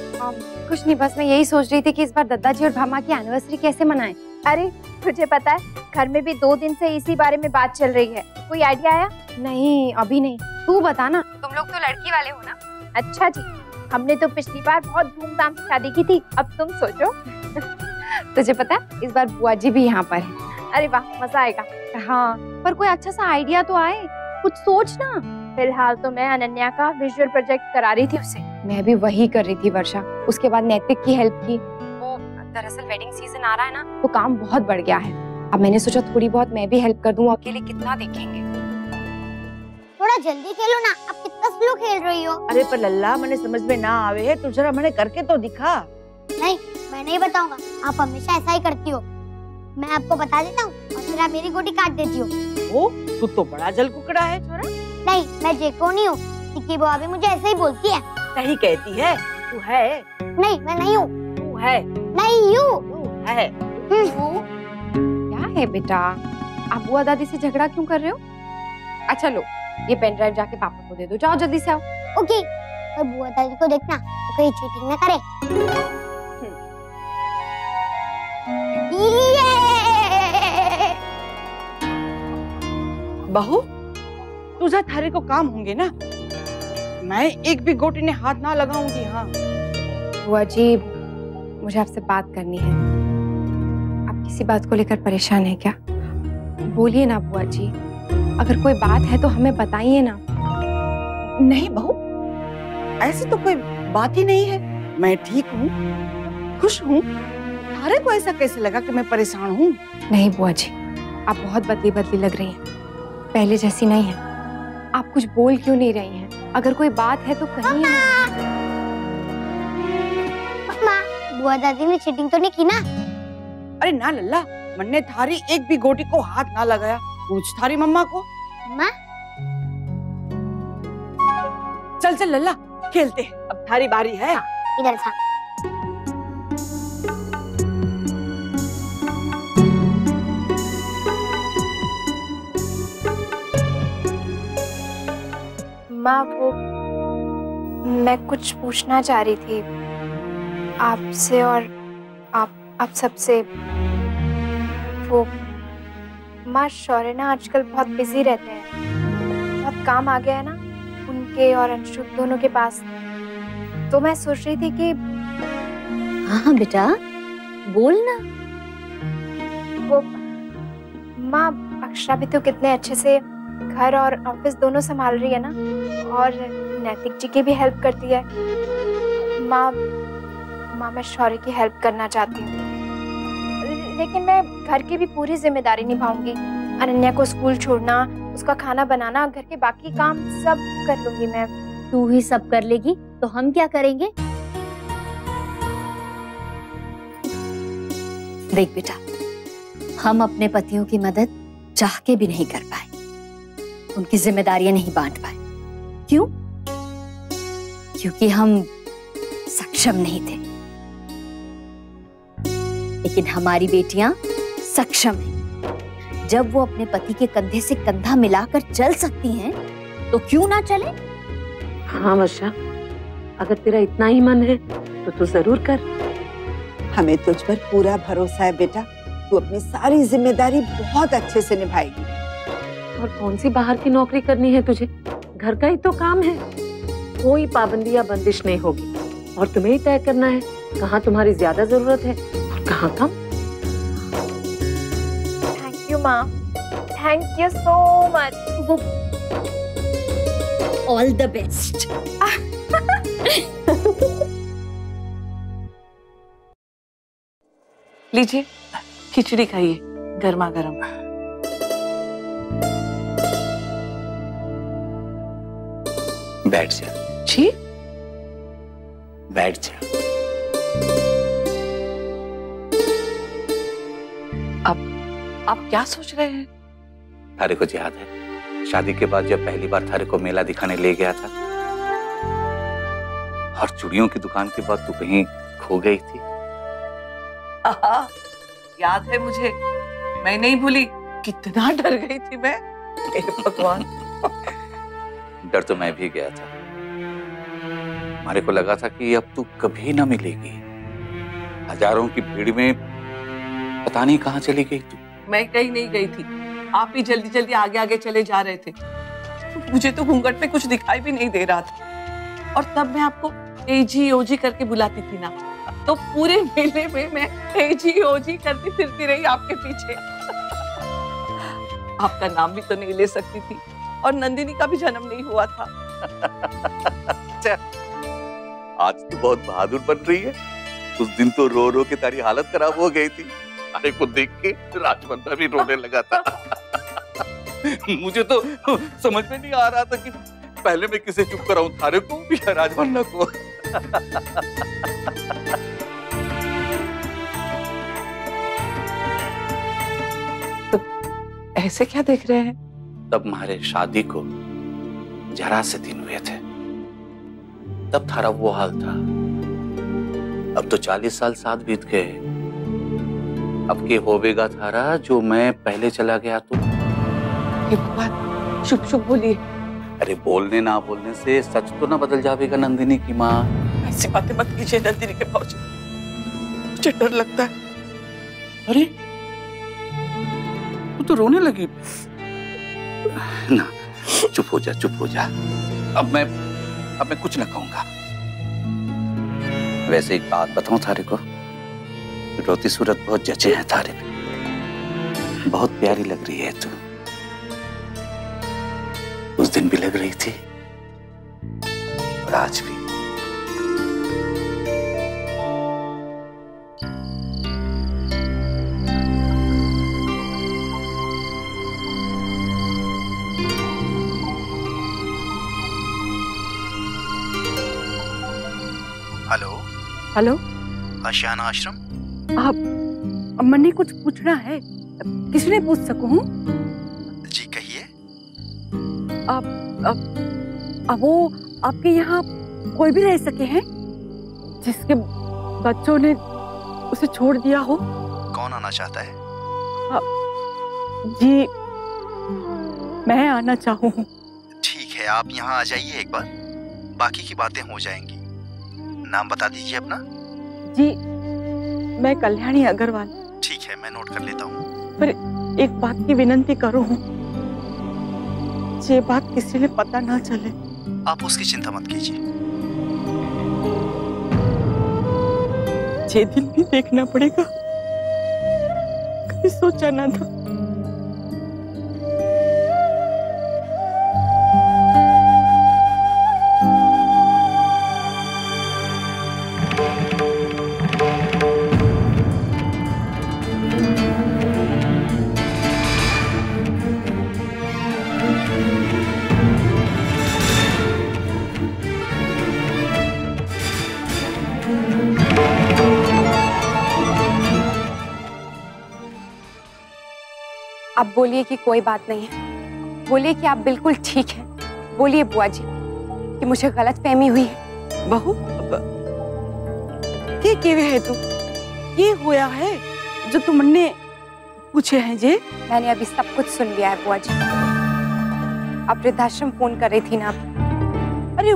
कुछ नहीं, बस मैं यही सोच रही थी कि इस बार दादाजी और भामा की एनिवर्सरी कैसे मनाएं। अरे तुझे पता है, घर में भी 2 दिन से इसी बारे में बात चल रही है। कोई आइडिया आया? नहीं, अभी नहीं। तू बता ना, तुम लोग तो लड़की वाले हो ना। अच्छा जी, हमने तो पिछली बार बहुत धूमधाम से शादी की थी, अब तुम सोचो। तुझे पता है, इस बार बुआ जी भी यहाँ पर है। अरे वाह, मजा आएगा। हाँ, पर कोई अच्छा सा आइडिया तो आए, कुछ सोच ना। फिलहाल तो मैं अनन्या का विजुअल प्रोजेक्ट करा रही थी उसे। मैं भी वही कर रही थी वर्षा, उसके बाद नैतिक की हेल्प की। वो दरअसल वेडिंग सीजन आ रहा है ना, तो काम बहुत बढ़ गया है। अब मैंने सोचा थोड़ी बहुत मैं भी हेल्प कर दूं, अकेले कितना देखेंगे। थोड़ा जल्दी खेलो ना, अब कितना स्लो खेल रही हो। अरे पर लल्ला, मैंने समझ में ना आवे है, तू जरा मैंने करके तो दिखा। नहीं, मैं नहीं बताऊंगा, आप हमेशा ऐसा ही करती हो। मैं आपको बता देता हूँ और फिर आप मेरी गोटी काट देती हो। ओ, तू तो बड़ा जल कुकड़ा है छोरा। नहीं, मैं जेको नहीं हूँ, टिक्की बुआ भी मुझे ऐसे ही बोलती है। सही कहती है, तू है। नहीं, मैं नहीं हूँ। तू है। नहीं हूँ। तू है। क्या है बेटा, आप बुआ दादी से झगड़ा क्यों कर रहे हो? अच्छा लो, ये पेन ड्राइव जाके पापा को दे दो, जाओ जल्दी से आओ। ओके, तो बुआ दादी को देखना तो कहीं चीटिंग ना करे। बहू, तुझे थारे को काम होंगे ना, मैं एक भी गोटी ने हाथ ना लगाऊंगी। हाँ बुआ जी, मुझे आपसे बात करनी है। आप किसी बात को लेकर परेशान है क्या? बोलिए ना बुआ जी, अगर कोई बात है तो हमें बताइए ना। नहीं बहू, ऐसी तो कोई बात ही नहीं है। मैं ठीक हूँ, खुश हूँ। थारे को ऐसा कैसे लगा कि मैं परेशान हूँ? नहीं बुआ जी, आप बहुत बदली बदली लग रही हैं, पहले जैसी नहीं है। आप कुछ बोल क्यों नहीं रही हैं? अगर कोई बात है तो कहिए ना। मम्मा, बुआ दादी ने चीटिंग तो नहीं की ना? अरे ना लल्ला, मैंने थारी एक भी गोटी को हाथ ना लगाया। पूछ थारी मम्मा को। मम्मा, चल चल लल्ला, खेलते हैं। अब थारी बारी है। इधर था। माँ, वो मैं कुछ पूछना चाह रही थी आपसे और आप सबसे। वो माँ, शौर्य ना आजकल बहुत बिजी रहते हैं, बहुत काम आ गया है ना उनके और अंशु दोनों के पास। तो मैं सोच रही थी कि हाँ बेटा, बोल ना। वो माँ, अक्षरा भी तो कितने अच्छे से घर और ऑफिस दोनों संभाल रही है ना, और नैतिक जी की भी हेल्प करती है। माँ, मैं शौर्य की हेल्प करना चाहती हूँ, लेकिन मैं घर की भी पूरी जिम्मेदारी निभाऊंगी। अनन्या को स्कूल छोड़ना, उसका खाना बनाना, घर के बाकी काम सब कर लूंगी मैं। तू ही सब कर लेगी तो हम क्या करेंगे? देख बेटा, हम अपने पतियों की मदद चाह के भी नहीं कर पाए, उनकी जिम्मेदारियां नहीं बांट पाए। क्यों? क्योंकि हम सक्षम नहीं थे। लेकिन हमारी बेटियां सक्षम हैं। जब वो अपने पति के कंधे से कंधा मिलाकर चल सकती हैं, तो क्यों ना चले? हाँ वर्षा, अगर तेरा इतना ही मन है तो तू जरूर कर। हमें तुझ पर पूरा भरोसा है बेटा, तू अपनी सारी जिम्मेदारी बहुत अच्छे से निभाएगी। और कौन सी बाहर की नौकरी करनी है तुझे? घर का ही तो काम है। कोई पाबंदी या बंदिश नहीं होगी, और तुम्हें ही तय करना है कहाँ तुम्हारी ज्यादा जरूरत है और कहाँ कम। थैंक यू माँ, thank you so much. All the best. लीजिए, खिचड़ी खाइए, गर्मा गर्म। बैठ जा। जी, बैठ जा। आप क्या सोच रहे हैं? थारे को याद है शादी के बाद जब पहली बार थारे को मेला दिखाने ले गया था, और चूड़ियों की दुकान के बाद तू कहीं खो गई थी? याद है मुझे, मैं नहीं भूली। कितना डर गई थी मैं, हे भगवान। डर तो मैं भी गया था। हमारे को लगा था कि अब तू कभी ना मिलेगी। हजारों की भीड़ में पता नहीं कहाँ चली गई तू। मैं कहीं नहीं गई थी, आप ही जल्दी जल्दी आगे आगे चले जा रहे थे। मुझे तो घूंघट में कुछ दिखाई भी नहीं दे रहा था, और तब मैं आपको एजी ओजी करके बुलाती थी ना, तो पूरे मेले में मैं एजी ओजी करती फिरती रही आपके पीछे। आपका नाम भी तो नहीं ले सकती थी, और नंदिनी का भी जन्म नहीं हुआ था। आज तो बहुत बहादुर बन रही है। उस दिन तो रो रो के तारी हालत खराब हो गई थी। अरे को देख के राजवंता भी रोने लगा था। मुझे तो समझ में नहीं आ रहा था कि पहले मैं किसे चुप कराऊं, थारे को या राजवंता को। तो ऐसे क्या देख रहे हैं? तब हमारे शादी को जरा से दिन हुए थे, तब थारा वो हाल था। अब तो 40 साल साथ बीत गए। अब के होवेगा थारा जो मैं पहले चला गया तो? हे भगवान, चुप चुप बोलिए। अरे बोलने ना बोलने से सच तो ना बदल जाएगा नंदिनी की माँ। ऐसी बातें मत कीजिए नंदिनी के पहुंचे, मुझे डर लगता है। अरे तू तो रोने लगी ना। चुप हो जा, चुप हो जा। अब मैं कुछ ना कहूंगा। वैसे एक बात बताऊं थारे को, रोती सूरत बहुत जचे हैं थारे पे। बहुत प्यारी लग रही है तू। उस दिन भी लग रही थी और आज भी। हेलो हेलो, आशियाना आश्रम। आप मैंने कुछ पूछना है, किसने पूछ सकूं? जी कहिए। अब वो आपके यहाँ कोई भी रह सके हैं जिसके बच्चों ने उसे छोड़ दिया हो? कौन आना चाहता है? जी मैं आना चाहूँ। ठीक है, आप यहाँ आ जाइए एक बार, बाकी की बातें हो जाएंगी। नाम बता दीजिए अपना। जी मैं कल्याणी अग्रवाल। ठीक है, मैं नोट कर लेता हूँ। पर एक बात की विनती करूँ, ये बात किसी ने पता ना चले। आप उसकी चिंता मत कीजिए। ये दिन भी देखना पड़ेगा, कभी सोचा ना था। अब बोलिए कि कोई बात नहीं है, बोलिए कि आप बिल्कुल ठीक हैं। बोलिए बुआ जी कि मुझे गलतफहमी हुई है। बहू क्या केवे है तू? ये हुआ है जो तुमने पूछे हैं जे? मैंने अभी सब कुछ सुन लिया है बुआ जी। अब वृद्धाश्रम फोन कर रही थी ना। अरे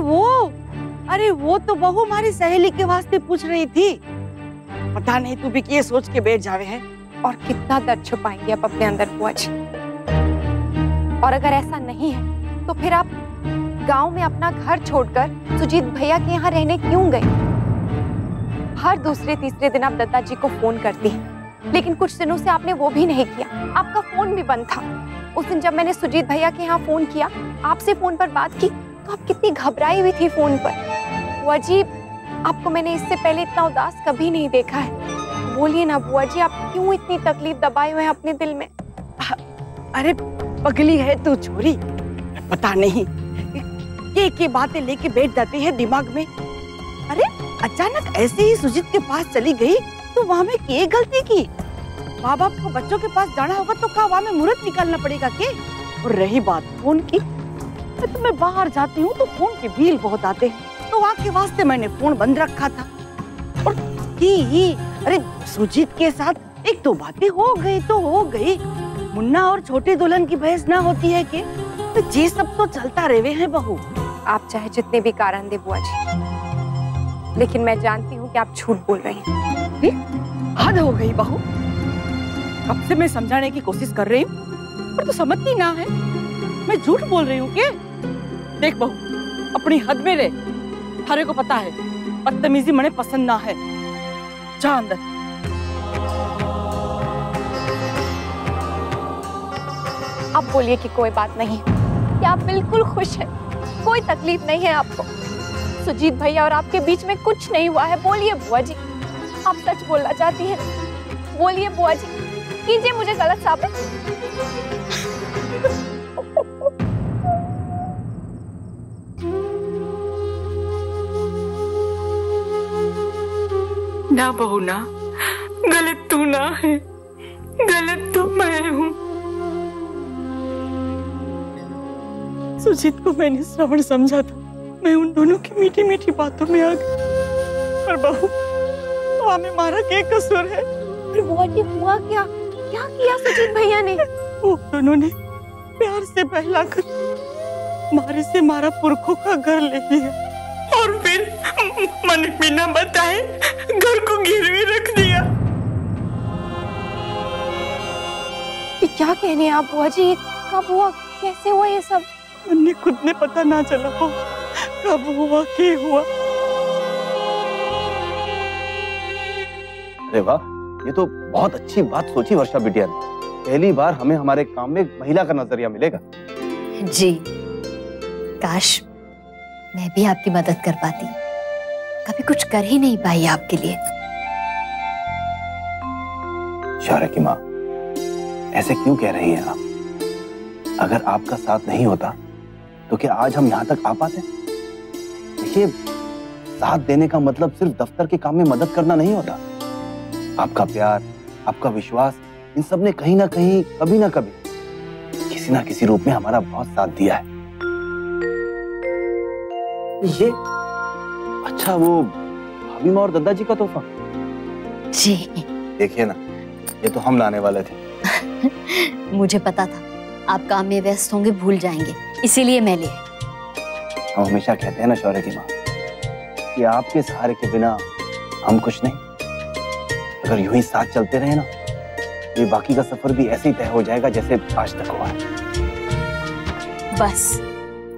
वो तो बहू हमारी सहेली के वास्ते पूछ रही थी। पता नहीं तू भी ये सोच के बैठ जावे है। और कितना दर्द छुपाएंगे आप अपने अंदर बुआ जी। और अगर ऐसा नहीं है तो फिर आप गांव में अपना घर छोड़कर सुजीत भैया के यहाँ रहने क्यों गए? हर दूसरे तीसरे दिन आप दत्ता जी को फोन करती हैं, लेकिन कुछ दिनों से आपने वो भी नहीं किया। आपका फोन भी बंद था। उस दिन जब मैंने सुजीत भैया के यहाँ फोन किया, आपसे फोन पर बात की, तो आप कितनी घबराई हुई थी फोन पर। बुआ जी आपको मैंने इससे पहले इतना उदास कभी नहीं देखा है। बोलिए ना बुआ जी, आप क्यों इतनी तकलीफ दबाए हुए हैं अपने दिल में? अरे पगली है तू छोरी, पता नहीं ये बातें लेके बैठ जाती है दिमाग में। अरे अचानक ऐसे ही सुजीत के पास चली गई तो वहाँ में क्या गलती की? माँ बाप को बच्चों के पास जाना होगा तो क्या वहाँ में मुहूर्त निकालना पड़ेगा के? और रही बात फोन की, तो मैं बाहर जाती हूँ तो फोन के बिल बहुत आते हैं, तो वहाँ के वास्ते मैंने फोन बंद रखा था। और अरे सुजीत के साथ एक दो बातें हो गई तो हो गई। मुन्ना और छोटे दुल्हन की बहस ना होती है के? तो ये सब तो चलता रहे हैं बहू। आप चाहे जितने भी कारण दे बुआ जी, लेकिन मैं जानती हूँ कि आप झूठ बोल रही हैं। हद हो गई बहू, कब से मैं समझाने की कोशिश कर रही हूँ पर तो समझती ना है। मैं झूठ बोल रही हूँ क्या? देख बहू, अपनी हद में रह। थारे को पता है बदतमीजी मने पसंद ना है। जा अंदर। अब बोलिए कि कोई बात नहीं, कि आप बिल्कुल खुश हैं, कोई तकलीफ नहीं है आपको। सुजीत भैया और आपके बीच में कुछ नहीं हुआ है। बोलिए बुआ जी, आप सच बोलना चाहती हैं? बोलिए बुआ जी, कीजिए मुझे गलत साबित। ना बहू ना, गलत तू ना है, गलत तो मैं हूँ। सुजीत को मैंने श्रवण समझा था, मैं उन दोनों की मीठी मीठी बातों में आ गई। पर बहू, वहाँ में मारा क्या कसूर है? बुआ जी हुआ क्या? क्या किया सुजीत भैया ने? वो दोनों ने प्यार से बहलाकर मारे से मारा पुरखों का घर ले लिया और फिर मन बिना बताए घर को गिरवी रख दिया। क्या कहने आप बुआ जी? कब हुआ, कैसे हुआ ये सब? मुझे खुद ने पता ना चला हो कब हुआ, क्या हुआ। अरे वाह, ये तो बहुत अच्छी बात सोची वर्षा बिटिया ने। पहली बार हमें हमारे काम में एक महिला का नजरिया मिलेगा। जी, काश मैं भी आपकी मदद कर पाती। कभी कुछ कर ही नहीं पाई आपके लिए। शौर्य की माँ, ऐसे क्यों कह रही हैं आप? अगर आपका साथ नहीं होता तो क्या आज हम यहाँ तक आ पाते? देखिए, साथ देने का मतलब सिर्फ दफ्तर के काम में मदद करना नहीं होता। आपका प्यार, आपका विश्वास, इन सब ने कहीं ना कहीं, कभी ना कभी, किसी ना किसी रूप में हमारा बहुत साथ दिया है। ये अच्छा, वो भाभी माँ और दादाजी का तोहफा? जी। देखिए ना, ये तो हम लाने वाले थे। मुझे पता था आप काम में व्यस्त होंगे, भूल जाएंगे, इसीलिए मैं ले। हम हमेशा कहते हैं ना शौर्य की माँ कि आपके सहारे के बिना हम कुछ नहीं। अगर यूं ही साथ चलते रहे ना, ये बाकी का सफर भी ऐसे ही तय हो जाएगा जैसे आज तक हुआ है। बस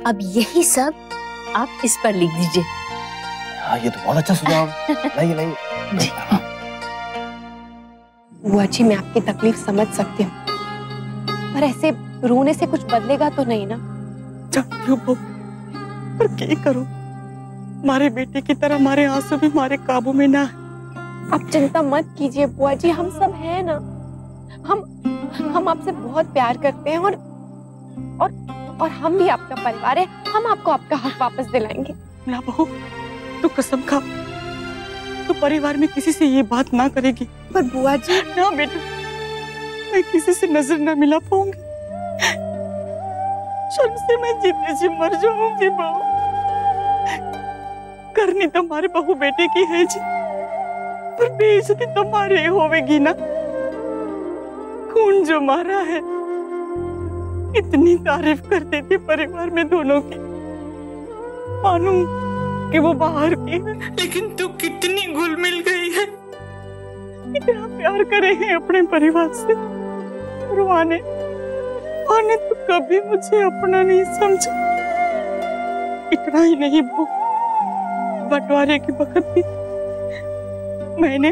अब यही सब आप इस पर लिख दीजिए। हाँ, ये तो बहुत अच्छा सुझाव। लाइए लाइए। बुआ जी, मैं आपकी तकलीफ समझ सकती हूँ, पर ऐसे रोने से कुछ बदलेगा तो नहीं ना? जानती हूँ बहू, पर क्या करूं? हमारे बेटे की तरह हमारे आंसू भी हमारे काबू में ना है। आप चिंता मत कीजिए बुआ जी, हम सब हैं ना। हम आपसे बहुत प्यार करते हैं और हम भी आपका परिवार है। हम आपको आपका हक वापस दिलाएंगे। ना बहू, तू कसम खा, तू परिवार में किसी से ये बात ना करेगी। पर बुआ जी। ना बेटा, मैं किसी से नजर ना मिला पाऊंगी। शर्म से मैं जीते जी मर जाऊंगी बहू। करनी तो हमारे बहू बेटे की है जी, पर बेइज्जती तो हमारी होगी ना। खून जो मारा है, इतनी तारीफ करते थे परिवार में दोनों की, मानू कि वो बाहर की है, लेकिन तू कितनी घुल मिल गई है। इतना प्यार करे हैं अपने परिवार से। रुआने तो कभी मुझे अपना नहीं समझा। इतना ही नहीं बहू, बंटवारे के वक्त भी मैंने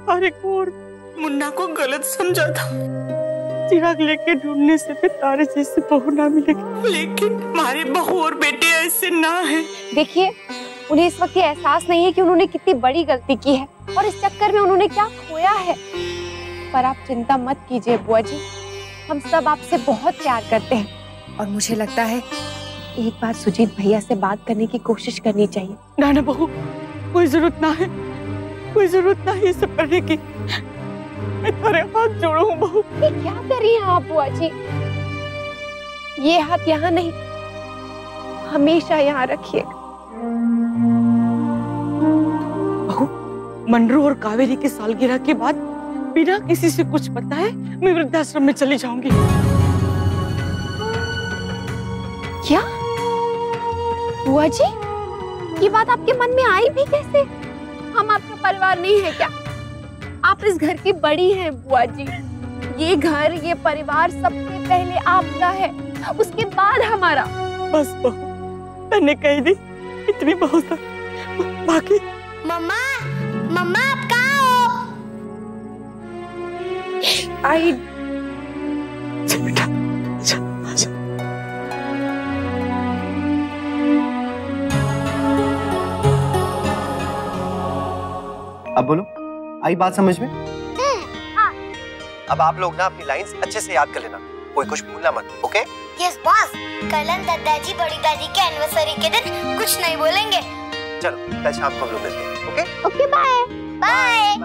हर एक और मुन्ना को गलत समझा था। चिराग लेके ढूंढने से भी तारे जैसे बहू ना मिलेगी, लेकिन हमारे बहू और बेटे ऐसे ना है। देखिए, उन्हें इस वक्त ये एहसास नहीं है कि उन्होंने कितनी बड़ी गलती की है और इस चक्कर में उन्होंने क्या खोया है। पर आप चिंता मत कीजिए बुआ जी, हम सब आपसे बहुत प्यार करते हैं और मुझे लगता है एक बार सुजीत भैया से बात करने की कोशिश करनी चाहिए। ना ना बहू, कोई जरूरत ना है, कोई जरूरत ना है ये सब करने की। मैं तेरे हाथ जोड़ा हूँ बहू। ये क्या कर रही हैं आप बुआ जी? ये हाथ यहाँ नहीं, हमेशा यहाँ रखिए। बहू, मंडरू और कावेरी की सालगिरह के बाद बिना किसी से कुछ बताए मैं वृद्धाश्रम में चली जाऊंगी। क्या बुआ जी, ये बात आपके मन में आई भी कैसे? हम आपका परिवार नहीं है क्या? आप इस घर की बड़ी हैं बुआ जी। ये घर, ये परिवार सबसे पहले आपका है, उसके बाद हमारा। बस बहू, मैंने कह दी, इतनी बहुत है। बाकी मम्मा, मम्मा आप कहाँ हो? आई बेटा, अब बोलो, आई बात समझ में? हाँ। अब आप लोग ना अपनी लाइंस अच्छे से याद कर लेना, कोई कुछ भूलना मत, ओके? यस बॉस, कल हम दादाजी बड़ी दादी के एनिवर्सरी के दिन कुछ नहीं बोलेंगे। चलो, कल शाम को हम लोग मिलते हैं, okay? Okay, bye bye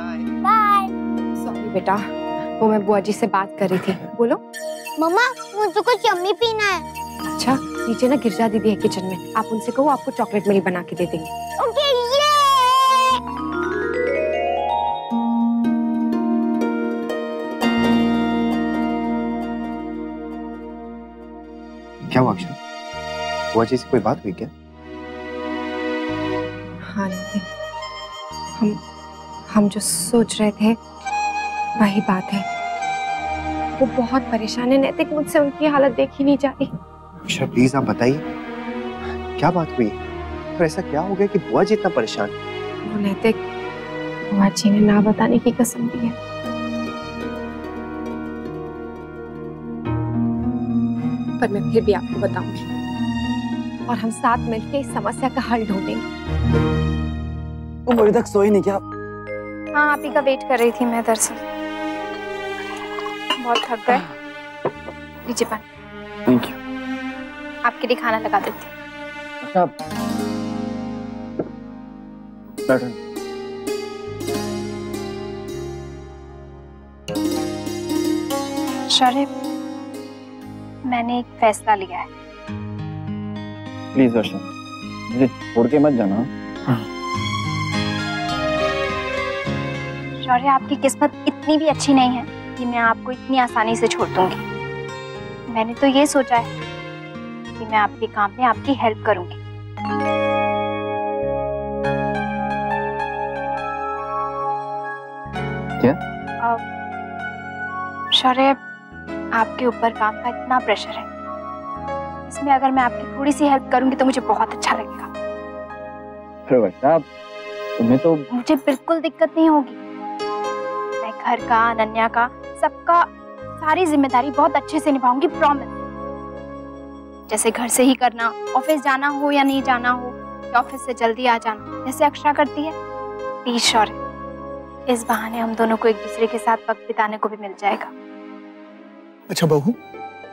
bye. Sorry बेटा, वो मैं बुआ जी से बात कर रही थी। बोलो। मम्मा, मुझे कुछ यम्मी पीना है। अच्छा, नीचे ना गिरजा दीदी है किचन में, आप उनसे कहो आपको चॉकलेट मिल्क बना के दे देंगे। ओके, क्या हुआ अक्षर? बुआ जी से कोई बात हुई क्या? हाँ नहीं, हम जो सोच रहे थे वही बात है। वो बहुत परेशान है नैतिक, मुझसे उनकी हालत देखी नहीं जा रही। अक्षर प्लीज आप बताइए, क्या बात हुई? तो ऐसा क्या हो गया कि बुआ जी इतना परेशान? वो नैतिक, बुआ जी ने ना बताने की कसम दी है। पर मैं फिर भी आपको बताऊंगी और हम साथ मिलकर इस समस्या का हल ढूंढेंगे। तुम अभी तक सोई नहीं क्या? हाँ, आप ही का वेट कर रही थी मैं दरअसल। बहुत थक गए। लीजिए पानी। Thank you. आपके लिए खाना लगा देती हूँ। अच्छा, बैठो। शौर्य, मैंने एक फैसला लिया है। प्लीज वर्षा, मुझे छोड़ के मत जाना। शौर्य, आपकी किस्मत इतनी भी अच्छी नहीं है कि मैं आपको इतनी आसानी से छोड़ दूंगी। मैंने तो ये सोचा है कि मैं आपके काम में आपकी हेल्प करूंगी। क्या? शौर्य, आपके ऊपर काम का इतना प्रेशर है, इसमें अगर मैं आपकी थोड़ी सी हेल्प करूंगी तो मुझे बहुत अच्छा लगेगा। अरे वर्षा, तुम्हें तो मुझे बिल्कुल दिक्कत नहीं होगी। मैं घर का, अनन्या का, सबका सारी जिम्मेदारी बहुत अच्छे से निभाऊंगी, प्रॉमिस। जैसे घर से ही करना, ऑफिस जाना हो या नहीं जाना हो, या ऑफिस से जल्दी आ जाना जैसे अक्षरा करती है। प्लीज शौर्य, इस बहाने हम दोनों को एक दूसरे के साथ वक्त बिताने को भी मिल जाएगा। अच्छा बहू,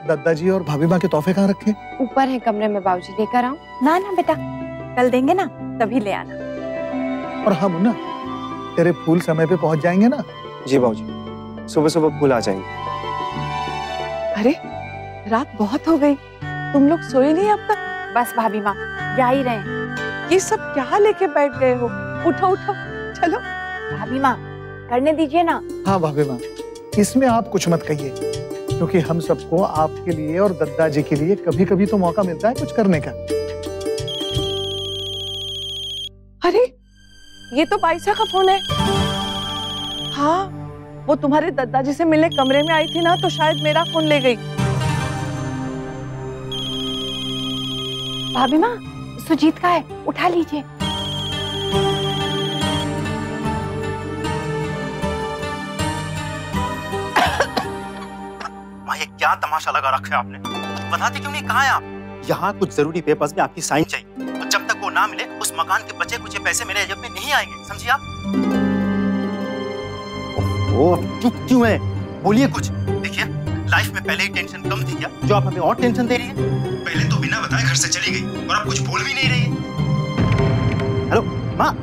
दादाजी और भाभी माँ के तोहफे कहाँ रखे? ऊपर है कमरे में, बाबूजी लेकर आऊं? ना ना बेटा, कल देंगे ना, तभी ले आना। और हाँ मुन्ना, तेरे फूल समय पे पहुंच जाएंगे ना? जी बाबूजी, सुबह सुबह फूल आ जाएंगे। अरे रात बहुत हो गई, तुम लोग सोए नहीं अब तक? बस भाभी माँ, जा ही रहे हैं। ये सब क्या लेके बैठ गए हो? उठो उठो, चलो। भाभी माँ, करने दीजिए ना। हाँ भाभी माँ, इसमें आप कुछ मत कहिए, क्योंकि हम सबको आपके लिए और दादाजी के लिए कभी कभी तो मौका मिलता है कुछ करने का। अरे ये तो पायसा का फोन है। हाँ, वो तुम्हारे दादाजी से मिलने कमरे में आई थी ना, तो शायद मेरा फोन ले गई। भाभी माँ, सुजीत का है, उठा लीजिए। ये क्या तमाशा लगा रखा है आपने? बताते क्यों नहीं, कहाँ है आप? यहाँ कुछ जरूरी पेपर्स में आपकी साइन चाहिए, तो जब तक वो ना मिले उस मकान के बचे कुछ पैसे मेरे जेब में नहीं आएंगे, समझिए आप? ओह, चुप क्यों है? बोलिए कुछ। देखिए, लाइफ में पहले ही टेंशन कम थी क्या, जो आप हमें और टेंशन दे रही है? पहले तो बिना बताए घर से चली गई और अब कुछ बोल भी नहीं रही है। हेलो माँ।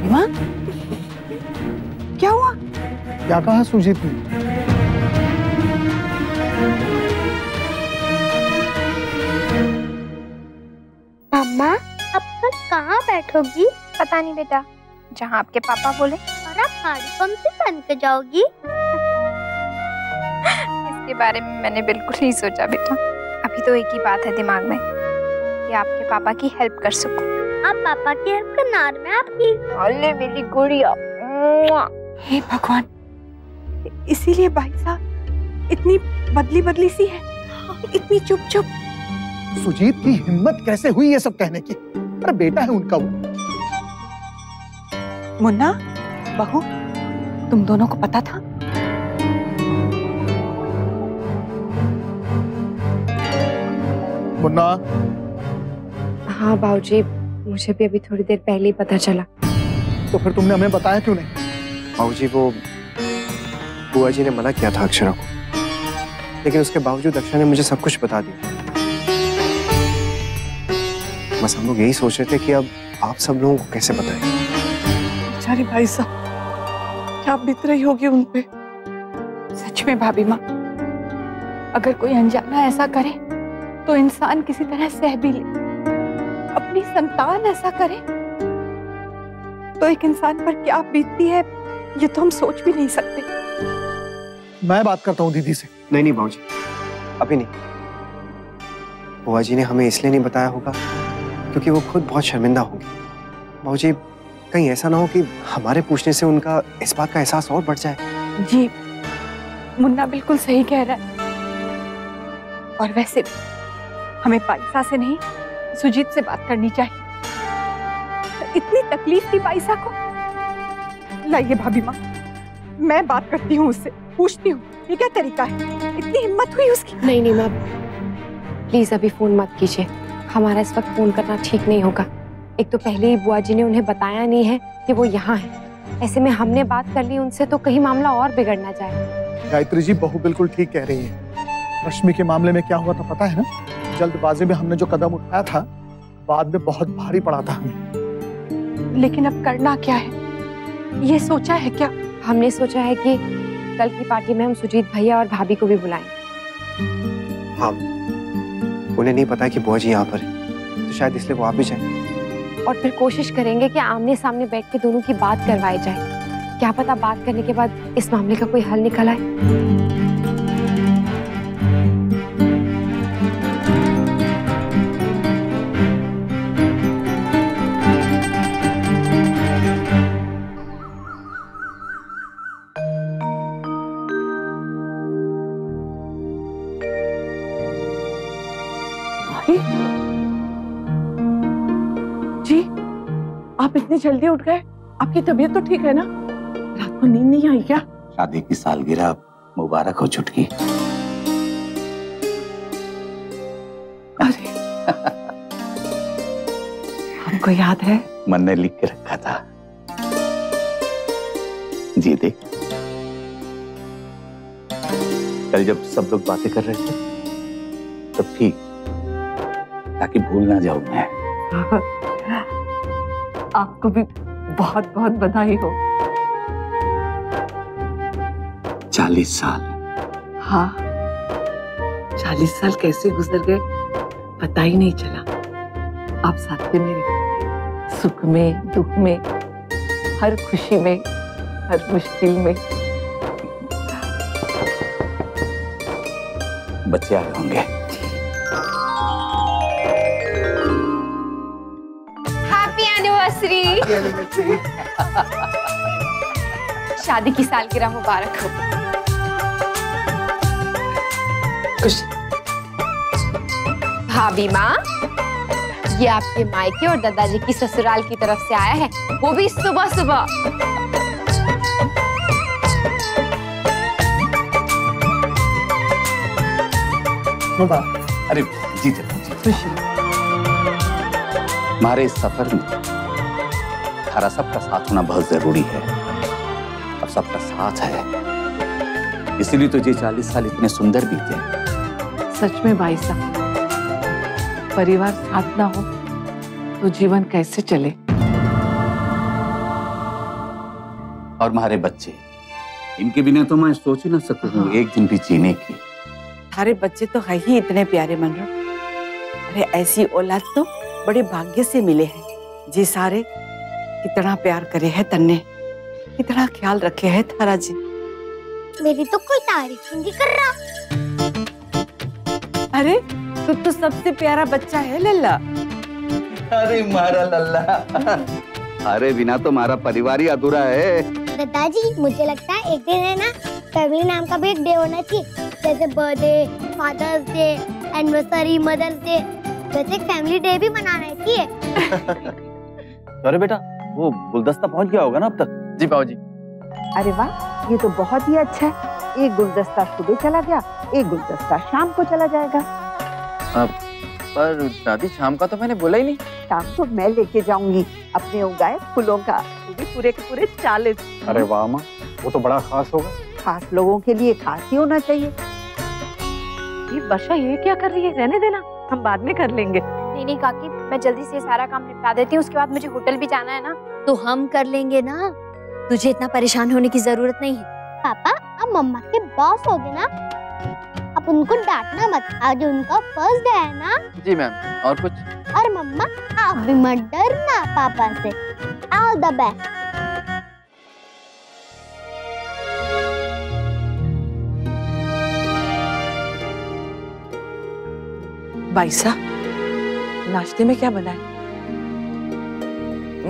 माँ, क्या हुआ? क्या कहा सुजीत ने? मम्मा, अब तक कहाँ बैठोगी? पता नहीं बेटा, जहाँ आपके पापा बोले। और आप साड़ी कौन सी पहन के जाओगी? इसके बारे में मैंने बिल्कुल नहीं सोचा बेटा। अभी तो एक ही बात है दिमाग में कि आपके पापा की हेल्प कर सकूं। आप पापा की हेल्प करना और मैं आपकी। अरे मेरी गुड़िया। हे भगवान, इसीलिए भाई साहब इतनी बदली बदली सी है, इतनी चुप चुप। सुजीत की हिम्मत कैसे हुई ये सब कहने की? अरे बेटा है उनका वो। मुन्ना, बहू, तुम दोनों को पता था? मुन्ना। हाँ बाबूजी, मुझे भी अभी थोड़ी देर पहले ही पता चला। तो फिर तुमने हमें बताया क्यों नहीं? बाबूजी, वो बुआ जी ने मना किया था अक्षरा को, लेकिन उसके बावजूद अक्षरा ने मुझे सब कुछ बता दिया। बस हम लोग यही सोच रहे थे कि अब आप सब लोगों को कैसे बताएं। बेचारे भाई साहब, क्या बीत रही होगी उन पे। सच में भाभी माँ, अगर कोई अनजाना ऐसा करे तो इंसान किसी तरह सह भी ले। अपनी संतान ऐसा करे तो एक इंसान पर क्या बीतती है, ये तो हम सोच भी नहीं सकते। मैं बात करता हूँ दीदी से। नहीं नहीं बाबूजी, अभी नहीं। बुआ जी ने हमें इसलिए नहीं बताया होगा क्योंकि वो खुद बहुत शर्मिंदा होंगी। बाबूजी, कहीं ऐसा ना हो कि हमारे पूछने से उनका इस बात का एहसास और बढ़ जाए। जी, मुन्ना बिल्कुल सही कह रहा है। और वैसे भी हमें पायसा से नहीं, सुजीत से बात करनी चाहिए। इतनी तकलीफ थी पायसा को, लाइए भाभी माँ, मैं बात करती हूँ उससे, पूछती हूँ ये क्या तरीका है, इतनी हिम्मत हुई उसकी। नहीं नहीं माँ, प्लीज अभी फोन मत कीजिए, हमारा इस वक्त फोन करना ठीक नहीं होगा। एक तो पहले ही बुआ जी ने उन्हें बताया नहीं है कि वो यहाँ है, ऐसे में हमने बात कर ली उनसे तो कहीं मामला और बिगड़ ना जाए। गायत्री जी, बहू बिल्कुल ठीक कह रही है। रश्मि के मामले में क्या हुआ था पता है ना? जल्दबाजी में हमने जो कदम उठाया था, बाद में बहुत भारी पड़ा था हमें। लेकिन अब करना क्या है, ये सोचा है क्या? हमने सोचा है कि कल की पार्टी में हम सुजीत भैया और भाभी को भी बुलाएं। हाँ, उन्हें नहीं पता है कि बुआ जी यहाँ पर है, तो शायद इसलिए वो आ भी जाए। और फिर कोशिश करेंगे कि आमने सामने बैठ के दोनों की बात करवाई जाए। क्या पता बात करने के बाद इस मामले का कोई हल निकल आए। जी, आप इतनी जल्दी उठ गए? आपकी तबीयत तो ठीक है ना? रात को नींद नहीं आई क्या? शादी की सालगिरह मुबारक हो चुटकी। अरे हमको याद है, मन ने लिख के रखा था। जी देख, कल जब सब लोग बातें कर रहे थे तब ठीक, ताकि भूल ना जाऊं मैं। आपको भी बहुत बहुत बधाई हो। 40 साल। हाँ, 40 साल कैसे गुजर गए पता ही नहीं चला। आप साथ थे मेरे, सुख में, दुख में, हर खुशी में, हर मुश्किल में। बच्चे आए होंगे। Happy anniversary. शादी की सालगिरह मुबारक हो। भाभी माँ, ये आपके मायके और दादाजी की ससुराल की तरफ से आया है, वो भी सुबह सुबह। अरे जीते हमारे इस सफर में हमारा सबका साथ होना बहुत जरूरी है। अब सबका साथ है, इसीलिए तो ये 40 साल इतने सुंदर बीते। सच में भाई साहब, परिवार साथ ना हो तो जीवन कैसे चले? और हमारे बच्चे, इनके बिना तो मैं सोच ही ना सकूं एक दिन भी जीने की। थारे बच्चे तो है ही इतने प्यारे मनरो। अरे ऐसी औलाद तो बड़े भाग्य से मिले हैं। जी सारे कितना प्यार करे है तन्ने, कितना ख्याल रखे है थारा जी। मेरी तो कोई तारीफ नहीं कर रहा। अरे तू तो सबसे प्यारा बच्चा है लल्ला। अरे मारा लल्ला, अरे बिना तो हमारा परिवार ही अधूरा है। दादाजी, मुझे लगता है एक दिन है ना, फैमिली नाम का भी एक डे होना चाहिए, जैसे birthday, father's day, anniversary, mother's day, वैसे फैमिली डे भी मनाना चाहिए। अरे बेटा, वो गुलदस्ता पहुंच गया होगा ना अब तक? जी बाबूजी। अरे वाह, ये तो बहुत ही अच्छा है। एक गुलदस्ता सुबह चला गया, एक गुलदस्ता शाम को चला जाएगा। पर दादी, शाम का तो मैंने बोला ही नहीं। शाम को मैं लेके जाऊंगी अपने उगाए फूलों का, वो भी पूरे के पूरे 40। अरे वाह माँ, वो तो बड़ा खास होगा। खास लोगों के लिए खास ही होना चाहिए। ये वर्षा ये क्या कर रही है? रहने देना, हम बाद में कर लेंगे। नहीं नहीं काकी, मैं जल्दी से सारा काम निपटा देती हूँ, उसके बाद मुझे होटल भी जाना है ना। तो हम कर लेंगे ना, तुझे इतना परेशान होने की जरूरत नहीं है। पापा, अब मम्मा के बॉस हो गए ना, अब उनको डांटना मत। आज उनका फर्स्ट डे है ना। जी मैम। और कुछ? और मम्मा, आप भी मत डरना पापा से। All the best. बाईसा, नाश्ते में क्या बनाए?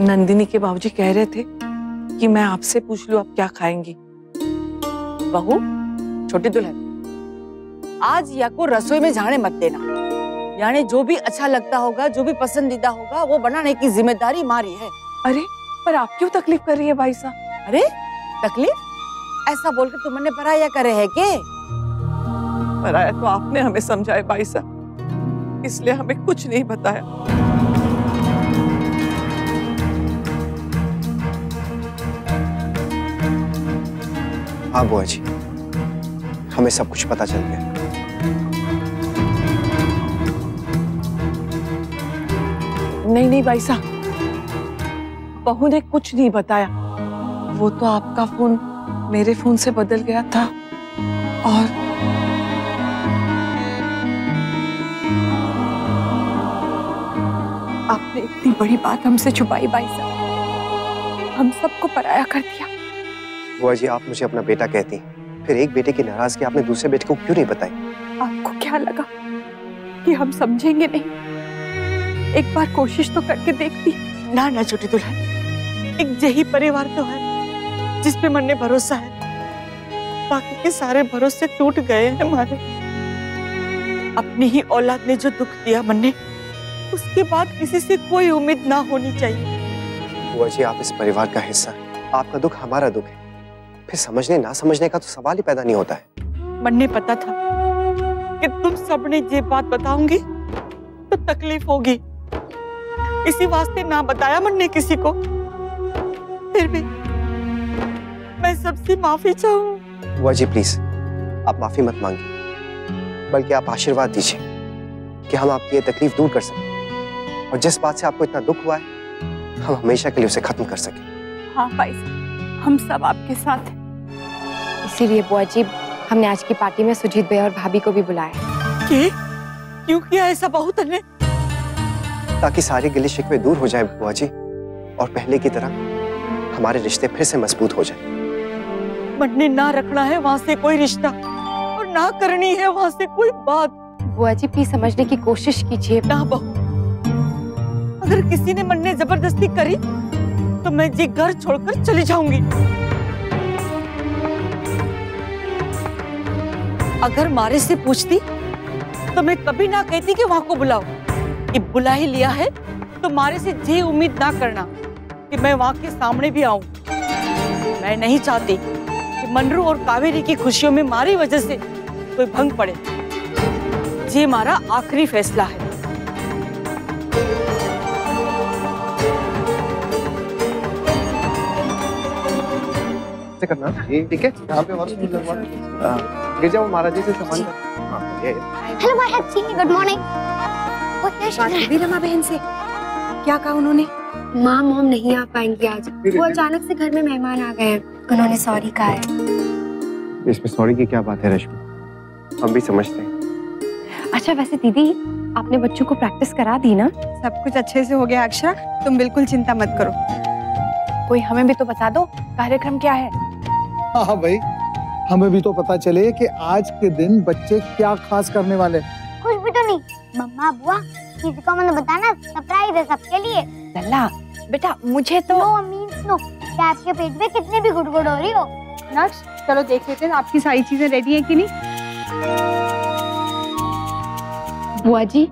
नंदिनी के बाबूजी कह रहे थे कि मैं आपसे पूछ लूं आप क्या खाएंगी। बहू, छोटी दुल्हन, आज या को रसोई में जाने मत देना। यानी जो भी अच्छा लगता होगा, जो भी पसंदीदा होगा, वो बनाने की जिम्मेदारी हमारी है। अरे पर आप क्यों तकलीफ कर रही है बाईसा? अरे तकलीफ ऐसा बोलकर तुमने पराया करे है के? पराया तो आपने हमें समझाया भाई साहब, इसलिए हमें कुछ नहीं बताया। हाँ बुआ जी, हमें सब कुछ पता चल गया। नहीं नहीं भाई साहब, बहू ने कुछ नहीं बताया। वो तो आपका फोन मेरे फोन से बदल गया था और आपने इतनी बड़ी बात हमसे छुपाई भाई साहब, हम सबको पराया कर दिया। बुआ जी, आप मुझे अपना बेटा कहती, फिर एक बेटे की नाराजगी आपने दूसरे बेटे को क्यों नहीं बताई? आपको क्या लगा कि हम समझेंगे नहीं? एक बार कोशिश तो करके देखती। ना ना छोटी दुल्हन, एक यही परिवार तो है जिस पे मन ने भरोसा है, बाकी के सारे भरोसे टूट गए हैं हमारे। अपनी ही औलाद ने जो दुख दिया मन ने, उसके बाद किसी से कोई उम्मीद ना होनी चाहिए। बुआ जी, आप इस परिवार का हिस्सा हैं, आपका दुख हमारा दुख है, फिर समझने ना समझने का तो सवाल ही पैदा नहीं होता है। मन ने पता था कि तुम सबने ये बात बताओगे तो तकलीफ होगी, इसी वास्ते ना बताया मन ने किसी को। फिर भी मैं सबसे माफी चाहूँ। बुआ जी प्लीज, आप माफी मत मांगिए, बल्कि आप आशीर्वाद दीजिए कि हम आपकी ये तकलीफ दूर कर सकें और जिस बात से आपको इतना दुख हुआ है, हम हमेशा के लिए उसे खत्म कर सकें। हाँ भाई साहब, हम सब आपके साथ हैं। इसीलिए बुआ जी, हमने आज की पार्टी में सुजीत भैया और भाभी को भी बुलाया। क्यों किया ऐसा बहुत ने? ताकि सारे गिले शिकवे दूर हो जाए बुआ जी, और पहले की तरह हमारे रिश्ते फिर से मजबूत हो जाए। मन ने ना रखना है वहाँ से कोई रिश्ता और ना करनी है वहाँ से कोई बात। बुआ जी प्लीज समझने की कोशिश कीजिए। ना बहू, अगर किसी ने मन ने जबरदस्ती करी तो मैं ये घर छोड़कर चली जाऊंगी। अगर मारे से पूछती तो मैं कभी ना कहती कि वहां को बुलाओ। कि बुला ही लिया है तो मारे से ये उम्मीद ना करना कि मैं वहां के सामने भी आऊं। मैं नहीं चाहती कि मनरू और कावेरी की खुशियों में मारी वजह से कोई भंग पड़े। ये हमारा आखिरी फैसला है। करना ठीक है, यहाँ पे और गिर जाओ महाराज जी से सामान। हेलो महाराज जी, गुड मॉर्निंग। रमा बहन से क्या कहा उन्होंने? माँ मॉम नहीं आ पाएंगी आज, वो अचानक से घर में मेहमान आ गए हैं, उन्होंने सॉरी कहा है। इसमें सॉरी की क्या बात है रश्मि, हम भी समझते हैं। अच्छा वैसे दीदी, आपने बच्चों को प्रैक्टिस करा दी ना? सब कुछ अच्छे से हो गया अक्षरा, तुम बिल्कुल चिंता मत करो। कोई हमें भी तो बता दो कार्यक्रम क्या है। हाँ भाई, हमें भी तो पता चले कि आज के दिन बच्चे क्या खास करने वाले। कुछ भी तो नहीं मम्मा बुआ, किसी को मैंने बताना, सरप्राइज है सबके लिए। लल्ला बेटा, मुझे तो नो मींस नो। क्या आपके पेट में कितनी भी गुड़गुड़ हो रही हो? नक्श, चलो देख लेते हैं आपकी सारी चीजें रेडी हैं कि नहीं। बुआ जी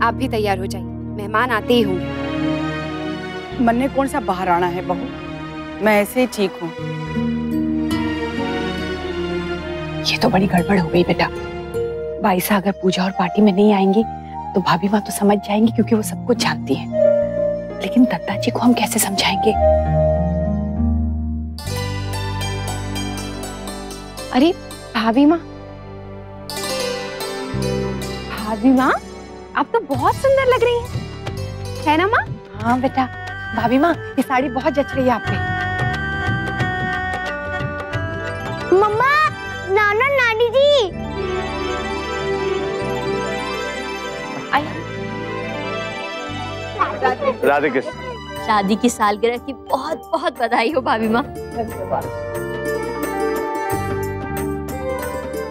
आप भी तैयार हो जाइए, मेहमान आते ही होंगे। मन ने कौन सा बाहर आना है बहू, मैं ऐसे ही ठीक हूँ। ये तो बड़ी गड़बड़ हो गई बेटा। भाई साहब अगर पूजा और पार्टी में नहीं आएंगी तो भाभी माँ तो समझ जाएंगी, क्योंकि वो सब कुछ जानती है। लेकिन दत्ता जी को हम कैसे समझाएंगे? अरे भाभी माँ, भाभी माँ आप तो बहुत सुंदर लग रही हैं, है ना माँ? हाँ बेटा, भाभी माँ ये साड़ी बहुत जच रही है आप पे। मम्मा, नाना नानी जी। राधे कृष्ण। शादी की सालगिरह की बहुत बहुत बधाई हो भाभी माँ।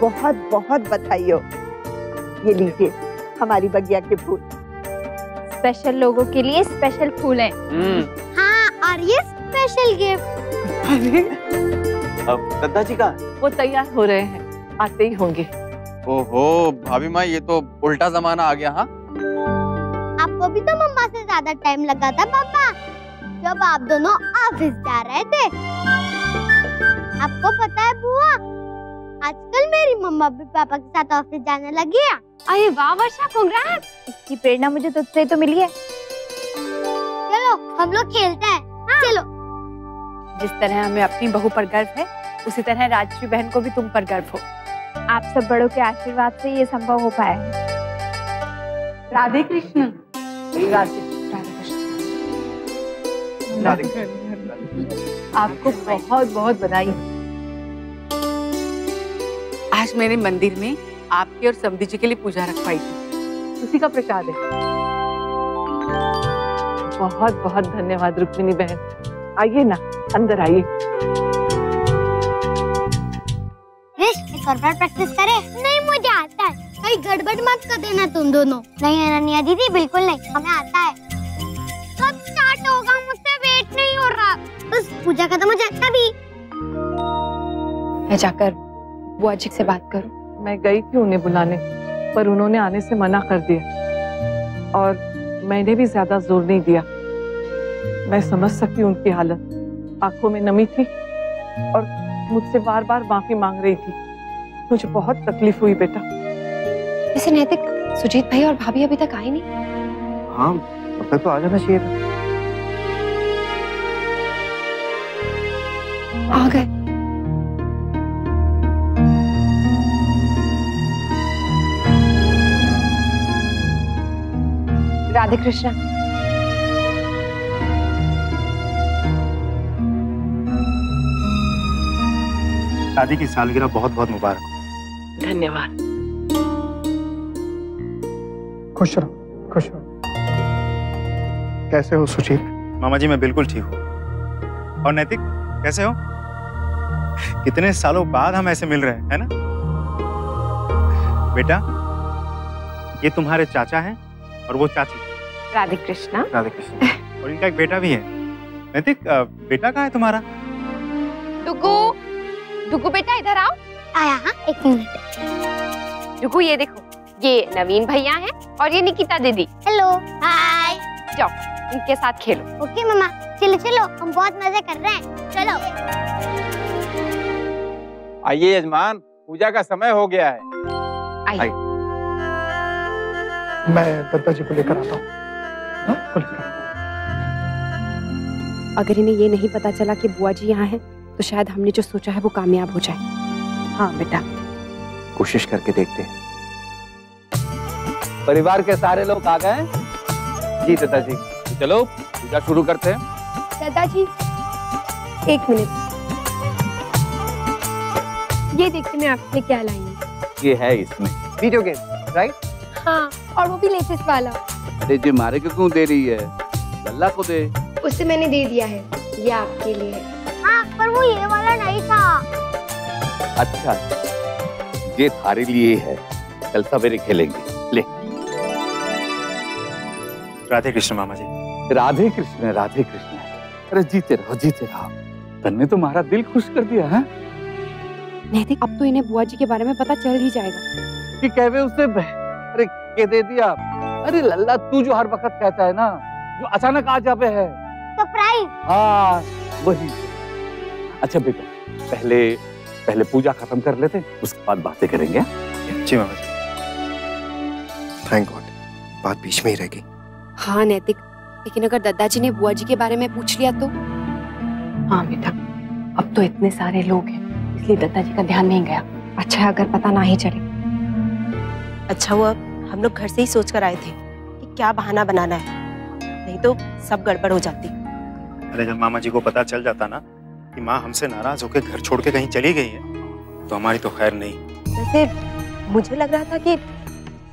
बहुत बहुत बधाई हो। ये लीजिए हमारी बगिया के फूल। स्पेशल लोगों के लिए स्पेशल फूल हैं। हाँ, और ये स्पेशल गिफ्ट। अब दद्दा जी कहाँ? वो तैयार हो रहे हैं, आते ही होंगे। ओहो भाभी माँ, ये तो उल्टा जमाना आ गया। हाँ आपको भी तो मम्मा से ज्यादा टाइम लगा था पापा, जब आप दोनों ऑफिस जा रहे थे। आपको पता है बुआ, आजकल मेरी मम्मा भी पापा के साथ ऑफिस जाने लगी है। अरे वाह वर्षा, कांग्रेट्स। इसकी प्रेरणा मुझे तुझसे तो मिली है। चलो हम लोग खेलते हैं। हाँ। चलो। जिस तरह हमें अपनी बहू पर गर्व है, उसी तरह राजश्री बहन को भी तुम पर गर्व हो। आप सब बड़ों के आशीर्वाद से ये संभव हो पाया है। राधे कृष्ण। राधे आपको बहुत बहुत बधाई। आज मैंने मंदिर में आपकी और समधी जी के लिए पूजा रखवाई थी, उसी का प्रसाद है। बहुत बहुत धन्यवाद रुक्मिणी बहन। आइए ना, अंदर आइए। एक और बार प्रैक्टिस करें? नहीं, मुझे आता है। कहीं गड़बड़ मत कर देना तुम दोनों। नहीं अनन्या दीदी, बिल्कुल नहीं, हमें आता है। कब स्टार्ट होगा? मुझसे वेट नहीं हो रहा। बस पूजा खत्म हो जाए तभी। मैं जाकर बुआ जी से बात करूं। मैं गई थी उन्हें बुलाने, पर उन्होंने आने से मना कर दिया और मैंने भी ज्यादा जोर नहीं दिया। मैं समझ सकती हूँ उनकी हालत। आंखों में नमी थी और मुझसे बार बार माफी मांग रही थी। मुझे बहुत तकलीफ हुई बेटा। वैसे नैतिक, सुजीत भाई और भाभी अभी तक आए नहीं। हाँ, अब तक तो आ जाना चाहिए था। आ गए। राधे कृष्ण। शादी की सालगिरह बहुत बहुत मुबारक हो। धन्यवाद। खुश रहो, खुश रहो। कैसे हो सुजीत? मामा जी मैं बिल्कुल ठीक हूँ। और नैतिक कैसे हो? कितने सालों बाद हम ऐसे मिल रहे हैं, है ना? बेटा, ये तुम्हारे चाचा हैं और वो चाची। राधे कृष्णा। राधे कृष्ण। और इनका एक बेटा भी है। नैतिक, बेटा कहाँ है तुम्हारा? डुगू, डुगू बेटा इधर आओ। आया। हाँ, एक मिनट। डुगू ये देखो, ये नवीन भैया हैं और ये निकिता दीदी। हेलो। हाय। जाओ इनके साथ खेलो। ओके मम्मा, चलो चलो, हम बहुत मजे कर रहे हैं। चलो। आइए यजमान, पूजा का समय हो गया है। आइए। मैं दत्ता जी को लेकर आता हूँ। अगर इन्हें ये नहीं पता चला कि बुआ जी यहाँ हैं, तो शायद हमने जो सोचा है वो कामयाब हो जाए। हाँ बेटा, कोशिश करके देखते हैं। परिवार के सारे लोग आ गए? जी दादा जी। तो चलो पूजा शुरू करते हैं। दादाजी, एक मिनट। ये देखिए मैं आपके लिए क्या लाई हूँ। ये है इसमें वीडियो गेम, राइट? हाँ, और वो भी लेटेस्ट वाला। अरे जी, मारे को क्यों दे रही है? लल्ला को दे। उससे मैंने दे दिया है, ये आपके लिए है। हाँ, पर वो ये वाला नहीं था। अच्छा, ये थारे लिए है, कल सवेरे खेलेंगे। ले। राधे कृष्ण मामा जी। राधे कृष्ण, राधे कृष्ण। अरे जीते रहो, जीते रहो। तन्ने तो हमारा दिल खुश कर दिया है। नैतिक, अब तो इन्हें बुआ जी के बारे में पता चल ही जाएगा कि कहवे उसे अरे के दे दिया। अरे लल्ला, तू जो हर वक्त कहता है ना, जो अचानक आ जावे है। सरप्राइज। हाँ वही। अच्छा बेटा, पहले पूजा खत्म कर लेते, उसके बाद बातें करेंगे। जी मामा जी। थैंक गॉड, बात बीच में ही रह गई। हाँ नैतिक, लेकिन अगर दादाजी ने बुआ जी के बारे में पूछ लिया तो? हाँ बेटा, अब तो इतने सारे लोग हैं, इसलिए दादाजी का ध्यान नहीं गया। अच्छा, अगर पता ना ही चले। अच्छा हुआ हम लोग घर से ही सोच कर आए थे कि क्या बहाना बनाना है, नहीं तो सब गड़बड़ हो जाती। अरे जब मामा जी को पता चल जाता ना कि माँ हमसे नाराज होकर घर छोड़ के कहीं चली गई है, तो हमारी तो खैर नहीं। वैसे मुझे लग रहा था कि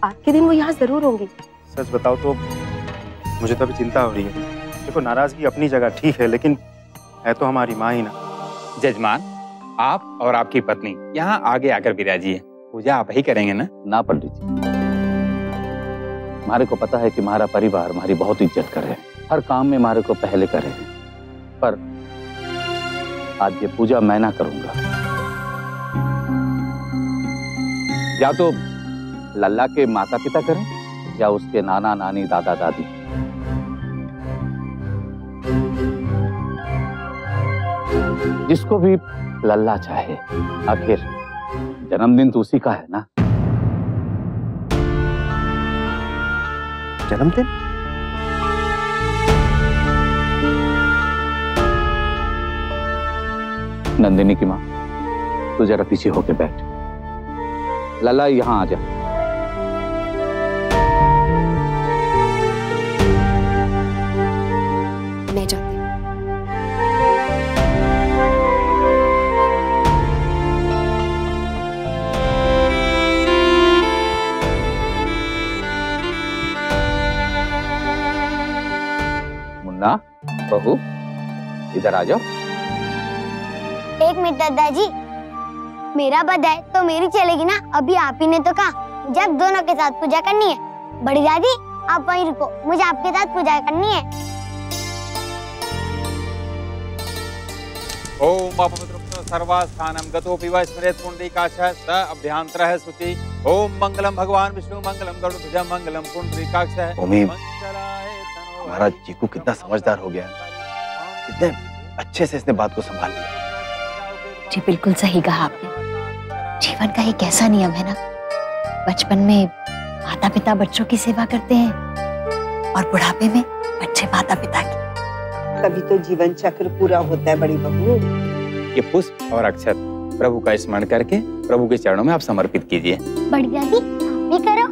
आज के दिन वो यहाँ जरूर होंगी। सच बताओ तो मुझे तो अभी चिंता हो रही है। देखो, नाराजगी अपनी जगह ठीक है, लेकिन है तो हमारी माँ ही ना। जजमान, आप और आपकी पत्नी यहाँ आगे आकर विराजिए। पूजा आप ही करेंगे ना? ना पंडित जी, हमारे को पता है कि हमारा परिवार हमारी बहुत इज्जत करे, हर काम में हमारे को पहले करे, पर आज ये पूजा मैं ना करूंगा। या तो लल्ला के माता पिता करें या उसके नाना नानी दादा दादी। जिसको भी लल्ला चाहे, आखिर जन्मदिन तो उसी का है ना। जन्मदिन? नंदिनी की माँ, तू जरा पीछे होके बैठ। लल्ला यहाँ आ जा। मैं जाती हूँ। मुन्ना, बहू, इधर आ जाओ। एक मिनट दादाजी, मेरा बधाई तो मेरी चलेगी ना? अभी आप ही ने तो कहा मुझे आप दोनों के साथ पूजा करनी है। बड़ी दादी आप वहीं रुको, मुझे आपके साथ पूजा करनी है। ओम अपवित्रं सर्वास्थानं गतोऽपि वा स्मरेत् पुण्डरीकाक्षः स अभ्यन्तरः शुचि। ओम मंगलम भगवान विष्णु मंगलम गरुड़ध्वज मंगलम पुण्डरीकाक्षः। ओमी, हमारा चीकू कितना समझदार हो गया है, कितने अच्छे से इसने बात को संभाल लिया। जी बिल्कुल सही कहा आपने। जीवन का एक ऐसा नियम है ना, बचपन में माता पिता बच्चों की सेवा करते हैं और बुढ़ापे में बच्चे माता पिता की। तभी तो जीवन चक्र पूरा होता है बड़ी बहू। ये पुष्प और अक्षत प्रभु का स्मरण करके प्रभु के चरणों में आप समर्पित कीजिए। बड़ी दादी आप भी करो।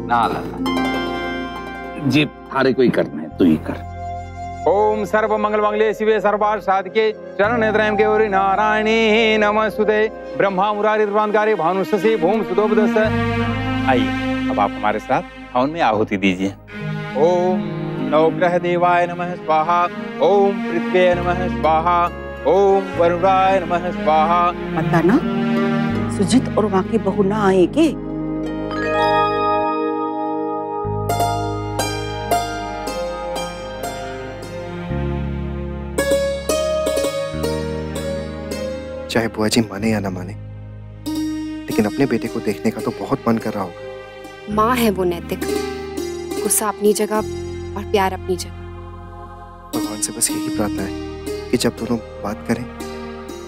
ना लल्ला, जी थारे को ही करना है, तू ही कर। ओम सर्व मंगल मंगले शिवे सर्वार्थ साधके शरण्य त्रयं गौरी नारायणी नमस्तुते ब्रह्मा मुरारी द्वांगारे भानुषसे भूम सुदोपदस। आइए अब आप हमारे साथ हवन में आहुति दीजिए। ओम नवग्रह देवाय नमः स्वाहा। ओम पृथ्वी नमः स्वाहा। ओम वरुणाय नमः स्वाहा। बताना सुजीत और वहाँ की बहू ना आएगी? चाहे बुआ जी माने या ना माने, लेकिन अपने बेटे को देखने का तो बहुत मन कर रहा होगा। माँ है वो नैतिक, गुस्सा अपनी जगह और प्यार अपनी जगह। भगवान से बस यही प्रार्थना है कि जब दोनों बात करें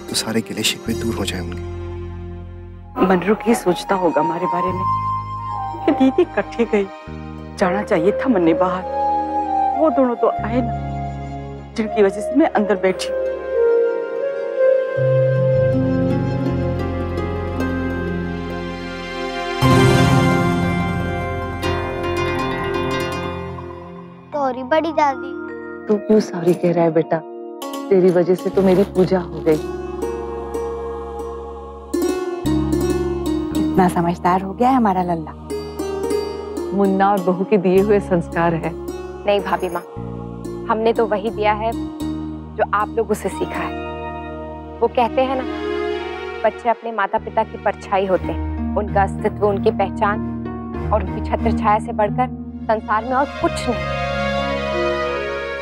तो सारे गिले शिकवे दूर हो जाए होंगे। मनरूख ये सोचता होगा हमारे बारे में कि दीदी इकट्ठी गई, जाना चाहिए था मन्ने बाहर। वो दोनों तो आए ना, जिनकी वजह से मैं अंदर बैठी। सॉरी बड़ी दादी। तू क्यों सॉरी कह रहा है बेटा? तेरी वजह से तो मेरी पूजा हो गई। कितना समझदार हो गया है हमारा लल्ला। मुन्ना और बहू के दिए हुए संस्कार है। नहीं भाभी माँ, हमने तो वही दिया है जो आप लोग उससे सीखा है। वो कहते हैं ना, बच्चे अपने माता पिता की परछाई होते हैं। उनका अस्तित्व, उनकी पहचान और उनकी छत्र छाया से बढ़कर संसार में और कुछ नहीं।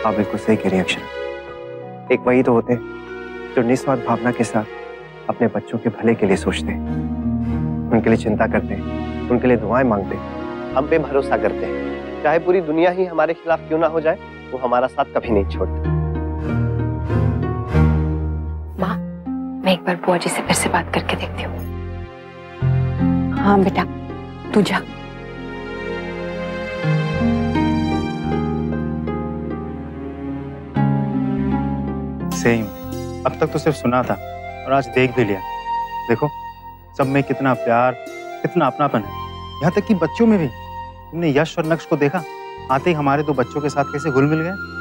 आप बिल्कुल सही कह रही हैं अक्षरा। एक वही तो होते हैं जो निस्वार्थ भावना के साथ अपने बच्चों के भले के लिए सोचते हैं, उनके लिए चिंता करते हैं, उनके लिए दुआएं मांगते हैं, हम पे भरोसा करते हैं। चाहे पूरी दुनिया ही हमारे खिलाफ क्यों ना हो जाए, वो हमारा साथ कभी नहीं छोड़ते। माँ, मैं एक बार बुआ जी से फिर से बात करके देखती हूँ। हाँ बेटा, तू जा। सेम, अब तक तो सिर्फ सुना था और आज देख भी लिया। देखो सब में कितना प्यार, कितना अपनापन है। यहाँ तक कि बच्चों में भी। तुमने यश और नक्श को देखा, आते ही हमारे दो बच्चों के साथ कैसे घुल मिल गए।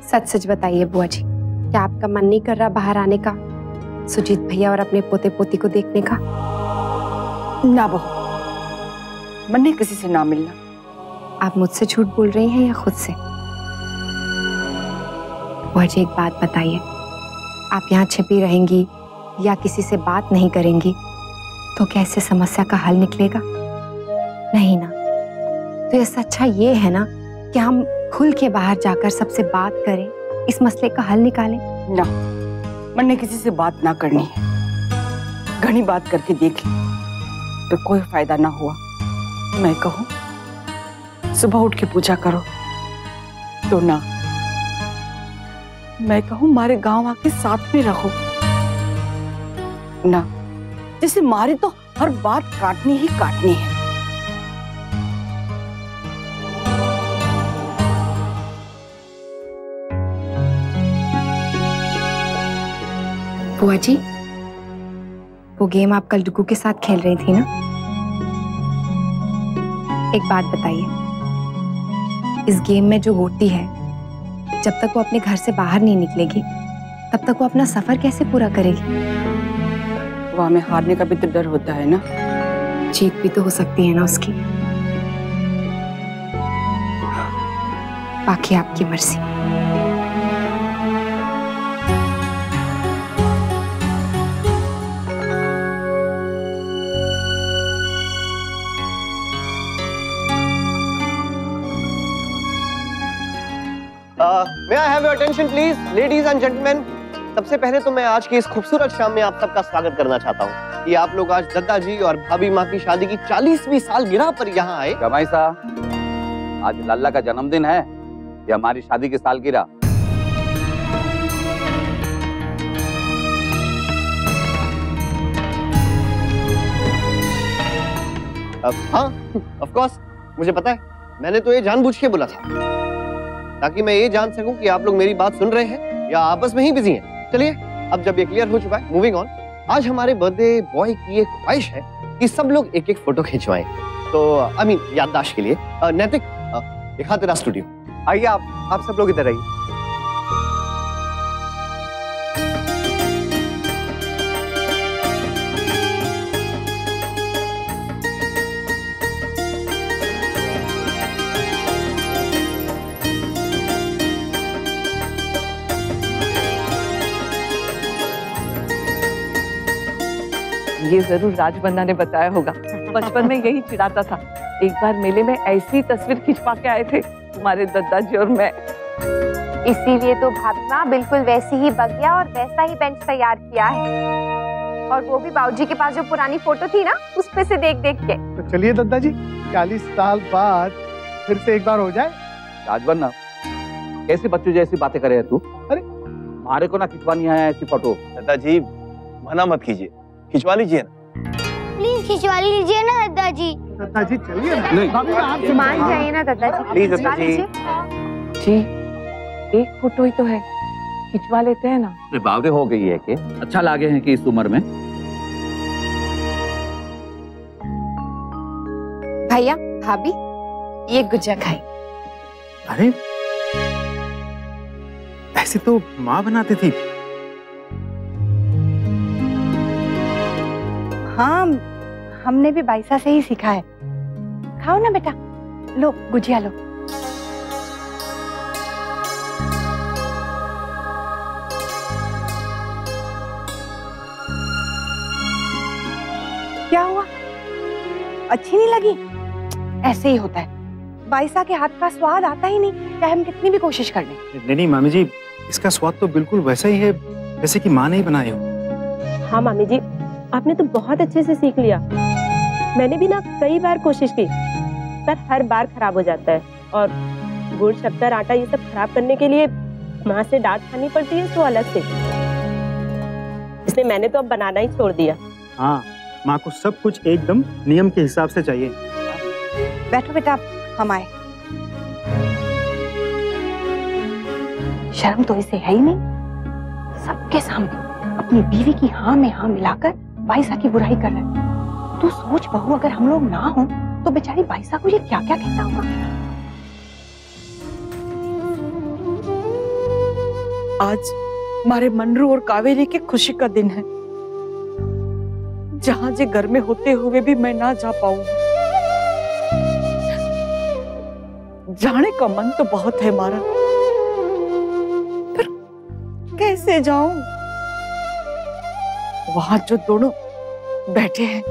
सच सच बताइए बुआ जी, क्या आपका मन नहीं कर रहा बाहर आने का, सुजीत भैया और अपने पोते पोती को देखने का? ना बहू, मन नहीं किसी से ना मिलना। आप मुझसे झूठ बोल रही हैं या खुद से? बुआ जी एक बात बताइए, आप यहाँ छिपी रहेंगी या किसी से बात नहीं करेंगी तो क्या इससे समस्या का हल निकलेगा? नहीं ना। तो इससे अच्छा ये है ना कि हम खुल के बाहर जाकर सबसे बात करें, इस मसले का हल निकालें। ना, मन ने किसी से बात ना करनी है। घनी बात करके देख ली तो कोई फायदा ना हुआ। मैं कहूँ सुबह उठ के पूजा करो तो ना, मैं कहूँ मारे गांव आके साथ में रहो ना, जैसे मारे तो हर बात काटनी ही काटनी है। बुआ जी, वो गेम आप कल डुगू के साथ खेल रही थी ना, एक बात बताइए, इस गेम में जो गोटी है, जब तक वो अपने घर से बाहर नहीं निकलेगी तब तक वो अपना सफर कैसे पूरा करेगी? वो हमें हारने का भी तो डर होता है ना। जीत भी तो हो सकती है ना उसकी। बाकी आपकी मर्जी। May I have your attention please, ladies and gentlemen? सबसे पहले तो मैं आज की इस खूबसूरत शाम में आप सबका स्वागत करना चाहता हूँ कि आप लोग आज दद्दा जी और भाभी माँ की शादी की 40वीं सालगिरह पर यहाँ आए। जमाई साहब, आज लल्ला का जन्मदिन है या हमारी शादी की सालगिरह? हाँ, ऑफ कोर्स, मुझे पता है। मैंने तो ये जानबूझ के बोला था ताकि मैं ये जान सकूं कि आप लोग मेरी बात सुन रहे हैं या आपस में ही बिजी हैं। चलिए, अब जब ये क्लियर हो चुका है, मूविंग ऑन। आज हमारे बर्थडे बॉय की एक ख्वाहिश है कि सब लोग एक एक फोटो खिंचवाएं। तो आई मीन याददाश्त के लिए। नैतिक, दिखा तेरा स्टूडियो। आइए आप सब लोग इधर आइए। ये जरूर राजबन्ना ने बताया होगा। बचपन में यही चिढ़ाता था। एक बार मेले में ऐसी तस्वीर खिंचवा के आए थे तुम्हारे दद्दा जी और मैं। इसीलिए तो भाभी माँ बिल्कुल वैसी ही बगिया और वैसा ही बेंच तैयार किया है, और वो भी बाबूजी के पास जो पुरानी फोटो थी ना, उस पे से देख देख के। तो चलिए दद्दा जी, 40 साल बाद फिर से एक बार हो जाए। राजबन्ना, कैसे बच्चों जैसी बातें करे है तू? अरे हमारे को ना खिंचवानी है ऐसी फोटो। दद्दा जी मना मत कीजिए, खिंचवा लीजिए ना। प्लीज खिंचवा लीजिए ना दद्दा जी। दद्दा जी चलिए ना। नहीं, आप मान जाइए ना दद्दा जी, प्लीज दद्दा जी। जी, एक फोटो ही तो है, खिंचवा लेते हैं ना। अरे बावरे हो गई है कि अच्छा लागे हैं कि इस उम्र में। भैया भाभी, ये गुजिया खाई। अरे ऐसे तो माँ बनाती थी। हाँ, हमने भी बाइसा से ही सीखा है। खाओ ना बेटा, लो गुजिया लो। क्या हुआ, अच्छी नहीं लगी? ऐसे ही होता है, बाइसा के हाथ का स्वाद आता ही नहीं, चाहे हम कितनी भी कोशिश कर लें। नहीं मामी जी, इसका स्वाद तो बिल्कुल वैसा ही है जैसे कि माँ ने ही बनाई हो। हाँ मामी जी, आपने तो बहुत अच्छे से सीख लिया। मैंने भी ना कई बार कोशिश की, पर हर बार खराब हो जाता है, और गुड़, शक्कर, आटा ये सब खराब करने के लिए माँ से डांट खानी पड़ती है तो अलग से। इसलिए मैंने तो अब बनाना ही छोड़ दिया। हाँ, माँ को सब कुछ एकदम नियम के हिसाब से चाहिए। बैठो बेटा, हम आए। शर्म तो इसे है ही नहीं, सबके सामने अपनी बीवी की हाँ में हाँ मिलाकर बाइसा की बुराई कर रहा है। तू सोच बहू, अगर हम लोग ना हो तो बेचारी बाइसा को ये क्या क्या कहता होगा। आज हमारे मनरू और कावेरी की खुशी का दिन है, जहां जे घर में होते हुए भी मैं ना जा पाऊं। जाने का मन तो बहुत है हमारा, पर कैसे जाऊं? वहां जो दोनों बैठे हैं,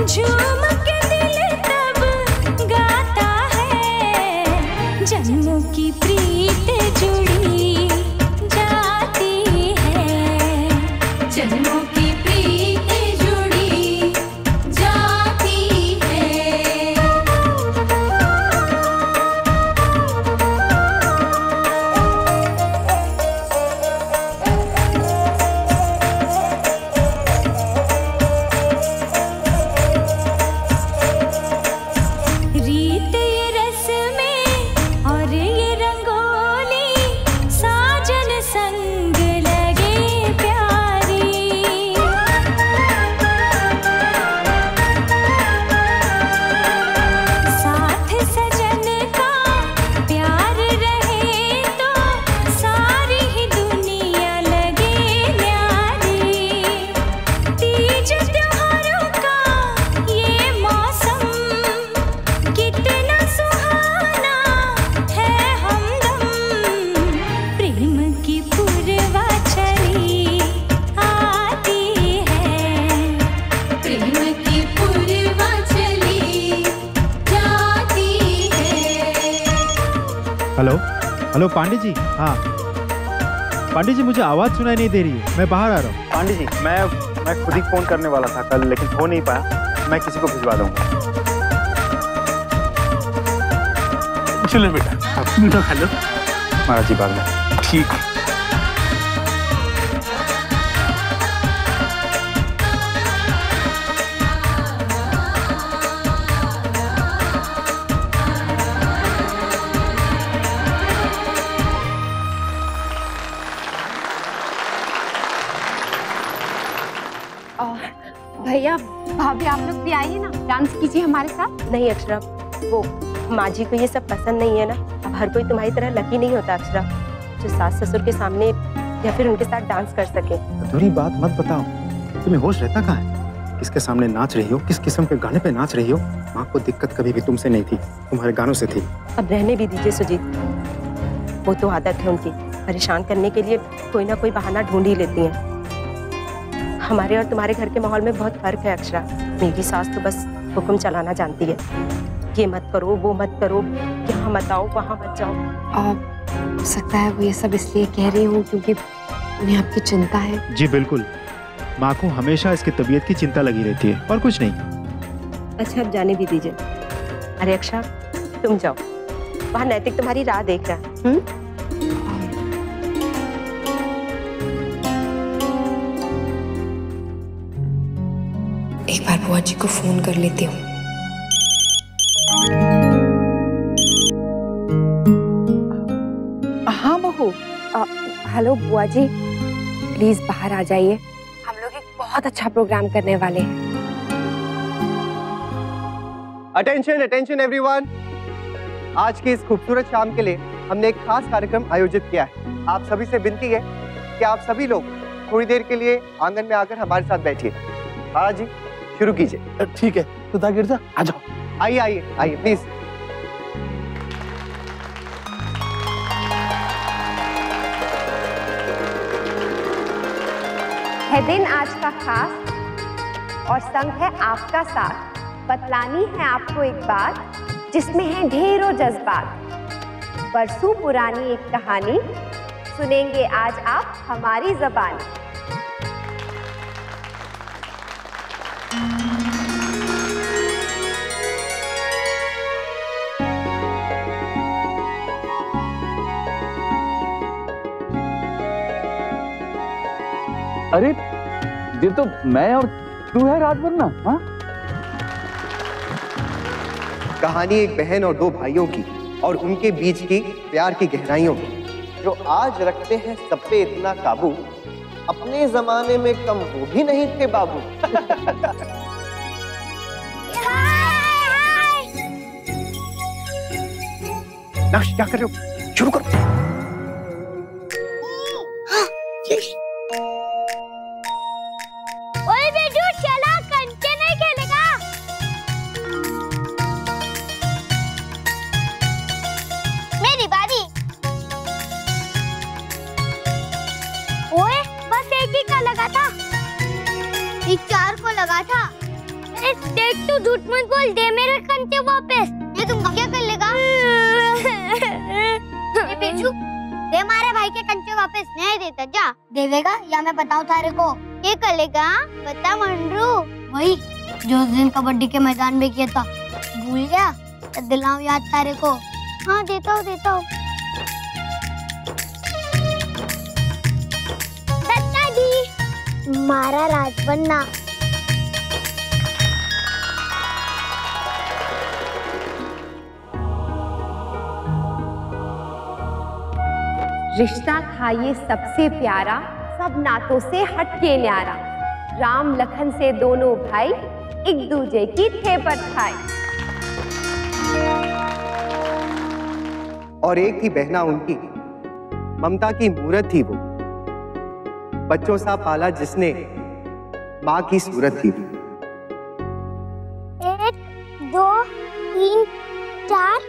झूम के दिल तब गाता है, जन्मों की प्रीत जुड़ी जाती है, जन्मों की प्रीत जुड़ी जाती है। रीत ये रस्में और ये रंगोली, साजन संग लगे प्यारी, साथ सजन का प्यार रहे तो सारी ही दुनिया लगे न्यारी। तीज त्योहारों का ये मौसम कितना सुहाना है हमदम, प्रेम की पूर्वा चली आती है, प्रेम की पूर्वा चली जाती है। Hello hello Pandey ji. हाँ पांडे जी, मुझे आवाज़ सुनाई नहीं दे रही है, मैं बाहर आ रहा हूँ। पांडे जी, मैं खुद ही फोन करने वाला था कल, लेकिन हो नहीं पाया। मैं किसी को भिजवा दूंगा। चलो बेटा, तो हेलो महाराज जी बाद में। ठीक है। भैया भाभी आप लोग भी आइए ना, डांस कीजिए हमारे साथ। नहीं अक्षरा, वो माँ जी को ये सब पसंद नहीं है ना। अब हर कोई तुम्हारी तरह लकी नहीं होता अक्षरा, जो सास ससुर के सामने या फिर उनके साथ डांस कर सके। अधूरी बात मत बताओ, तुम्हें होश रहता कहाँ है? किसके सामने नाच रही हो, किस किस्म के गाने पे नाच रही हो? माँ को दिक्कत कभी भी तुमसे नहीं थी, तुम्हारे गानों से थी। अब रहने भी दीजिए सुजीत, वो तो आदत है उनकी, परेशान करने के लिए कोई ना कोई बहाना ढूंढ ही लेती हैं। हमारे और तुम्हारे घर के माहौल में बहुत फर्क है अक्षरा। मेरी सास तो बस हुक्म चलाना जानती है, ये मत करो, वो मत करो, यहाँ मत आओ, वहाँ मत जाओ। हो सकता है वो ये सब इसलिए कह रही हूँ क्योंकि उन्हें आपकी चिंता है। जी बिल्कुल, माँ को हमेशा इसकी तबीयत की चिंता लगी रहती है और कुछ नहीं। अच्छा अब जाने भी दीजिए। अरे अक्षरा तुम जाओ, वहाँ नैतिक तुम्हारी राह देख रहा है। एक बार बुआ जी को फोन कर लेती हूँ। हाँ बहू। हेलो बुआ जी, प्लीज बाहर आ जाइए, हम लोग एक बहुत अच्छा प्रोग्राम करने वाले हैं। अटेंशन अटेंशन एवरीवन, आज की इस खूबसूरत शाम के लिए हमने एक खास कार्यक्रम आयोजित किया है। आप सभी से विनती है कि आप सभी लोग थोड़ी देर के लिए आंगन में आकर हमारे साथ बैठिए। महाराज जी शुरू कीजिए। ठीक है, तो गिरजा आ जाओ। आइए आइए आइए प्लीज। है दिन आज का खास और संग है आपका साथ। बतलानी है आपको एक बात जिसमें है ढेरों जज्बात। बरसों पुरानी एक कहानी सुनेंगे आज आप हमारी ज़बानी। अरे ये तो मैं और तू है रात भर ना। हाँ, कहानी एक बहन और दो भाइयों की और उनके बीच की प्यार की गहराइयों की, जो आज रखते हैं सब पे इतना काबू, अपने जमाने में कम वो भी नहीं थे बाबू। नक्श क्या कर रहे हो? शुरू करो। ओए बेटू चला, कंचे नहीं खेलेगा। मेरी बारी। ओए बस एक ही का लगा था, एक चार को लगा था। देख मंटू झूठ मत बोल, दे मेरे कंचे वापस। ये तुम क्या कर लेगा? ये बेचू, दे मारे भाई के कंचे वापस। नहीं देता, जा। देवेगा या मैं बताऊं तारे को? ये कर लेगा? बता मंटू। वही जो उस दिन कबड्डी के मैदान में किया था, भूल गया? तो दिलाऊं याद तारे को। हाँ देता हूँ, देता हूँ। दादाजी, मारा राज बनना। रिश्ता था ये सबसे प्यारा, सब नातों से हटके न्यारा। राम लखन से दोनों भाई, एक दूजे की थे पर खाए। और एक थी बहना उनकी, ममता की मूरत थी वो, बच्चों सा पाला जिसने, माँ की सूरत थी। 1 2 3 4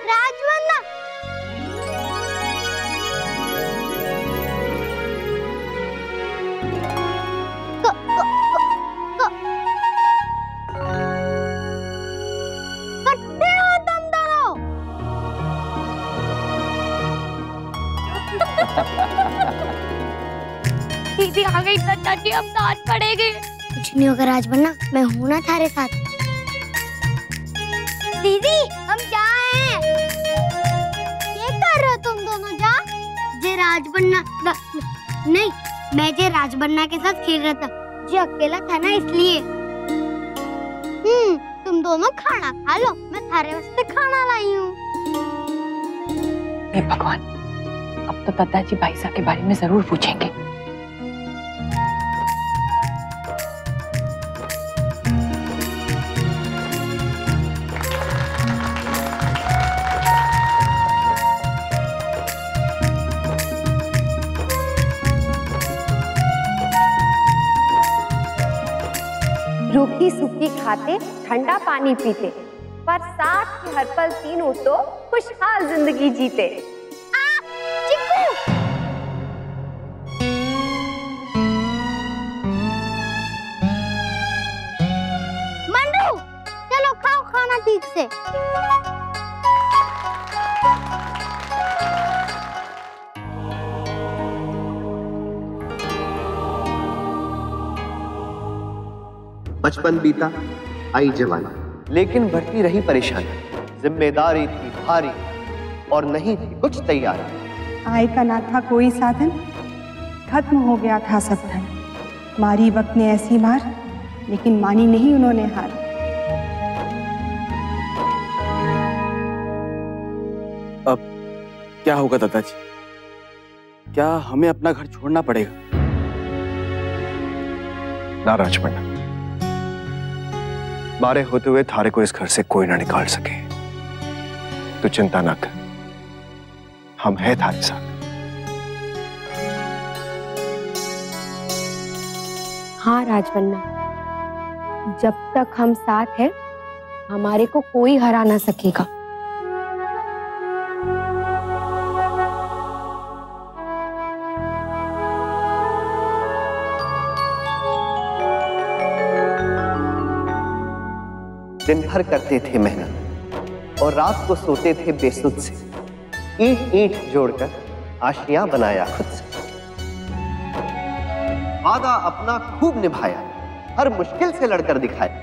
राजवन्ना। कट्टे हो तुम दोनों। दीदी आ गई चाची, अब दांत पड़ेगी। कुछ नहीं होगा राजवन्ना, मैं हूं ना थारे साथ। दीदी हम क्या हैं? ये कर रहे हो तुम दोनों? जा जे राजवन्ना नहीं, मैं जे राजवन्ना के साथ खेल रहा था, जे अकेला था ना इसलिए। तुम दोनों खाना खा लो, मैं थारे वास्ते खाना लाई हूँ। हे भगवान, अब तो दादाजी बाईसा के बारे में जरूर पूछेंगे। रूखी सूखी खाते, ठंडा पानी पीते, पर साथ के हर पल तीनों तो खुशहाल जिंदगी जीते। मंडू, चलो खाओ खाना ठीक से। बचपन बीता, आई जवानी, लेकिन बढ़ती रही परेशानी। जिम्मेदारी थी भारी और नहीं थी कुछ तैयारी। आय का ना था कोई साधन, खत्म हो गया था सब धन। मारी वक्त ने ऐसी मार, लेकिन मानी नहीं उन्होंने हार। अब क्या होगा दादाजी? क्या हमें अपना घर छोड़ना पड़ेगा? ना राजवन्ना, मारे होते हुए थारे को इस घर से कोई ना निकाल सके। तू चिंता ना कर, हम हैं थारे साथ। हाँ राजवन्ना, जब तक हम साथ हैं, हमारे को कोई हरा ना सकेगा। दिन भर करते थे मेहनत और रात को सोते थे बेसुध से। ईंट ईंट जोड़कर आशियां बनाया खुद से। वादा अपना खूब निभाया, हर मुश्किल से लड़कर दिखाया।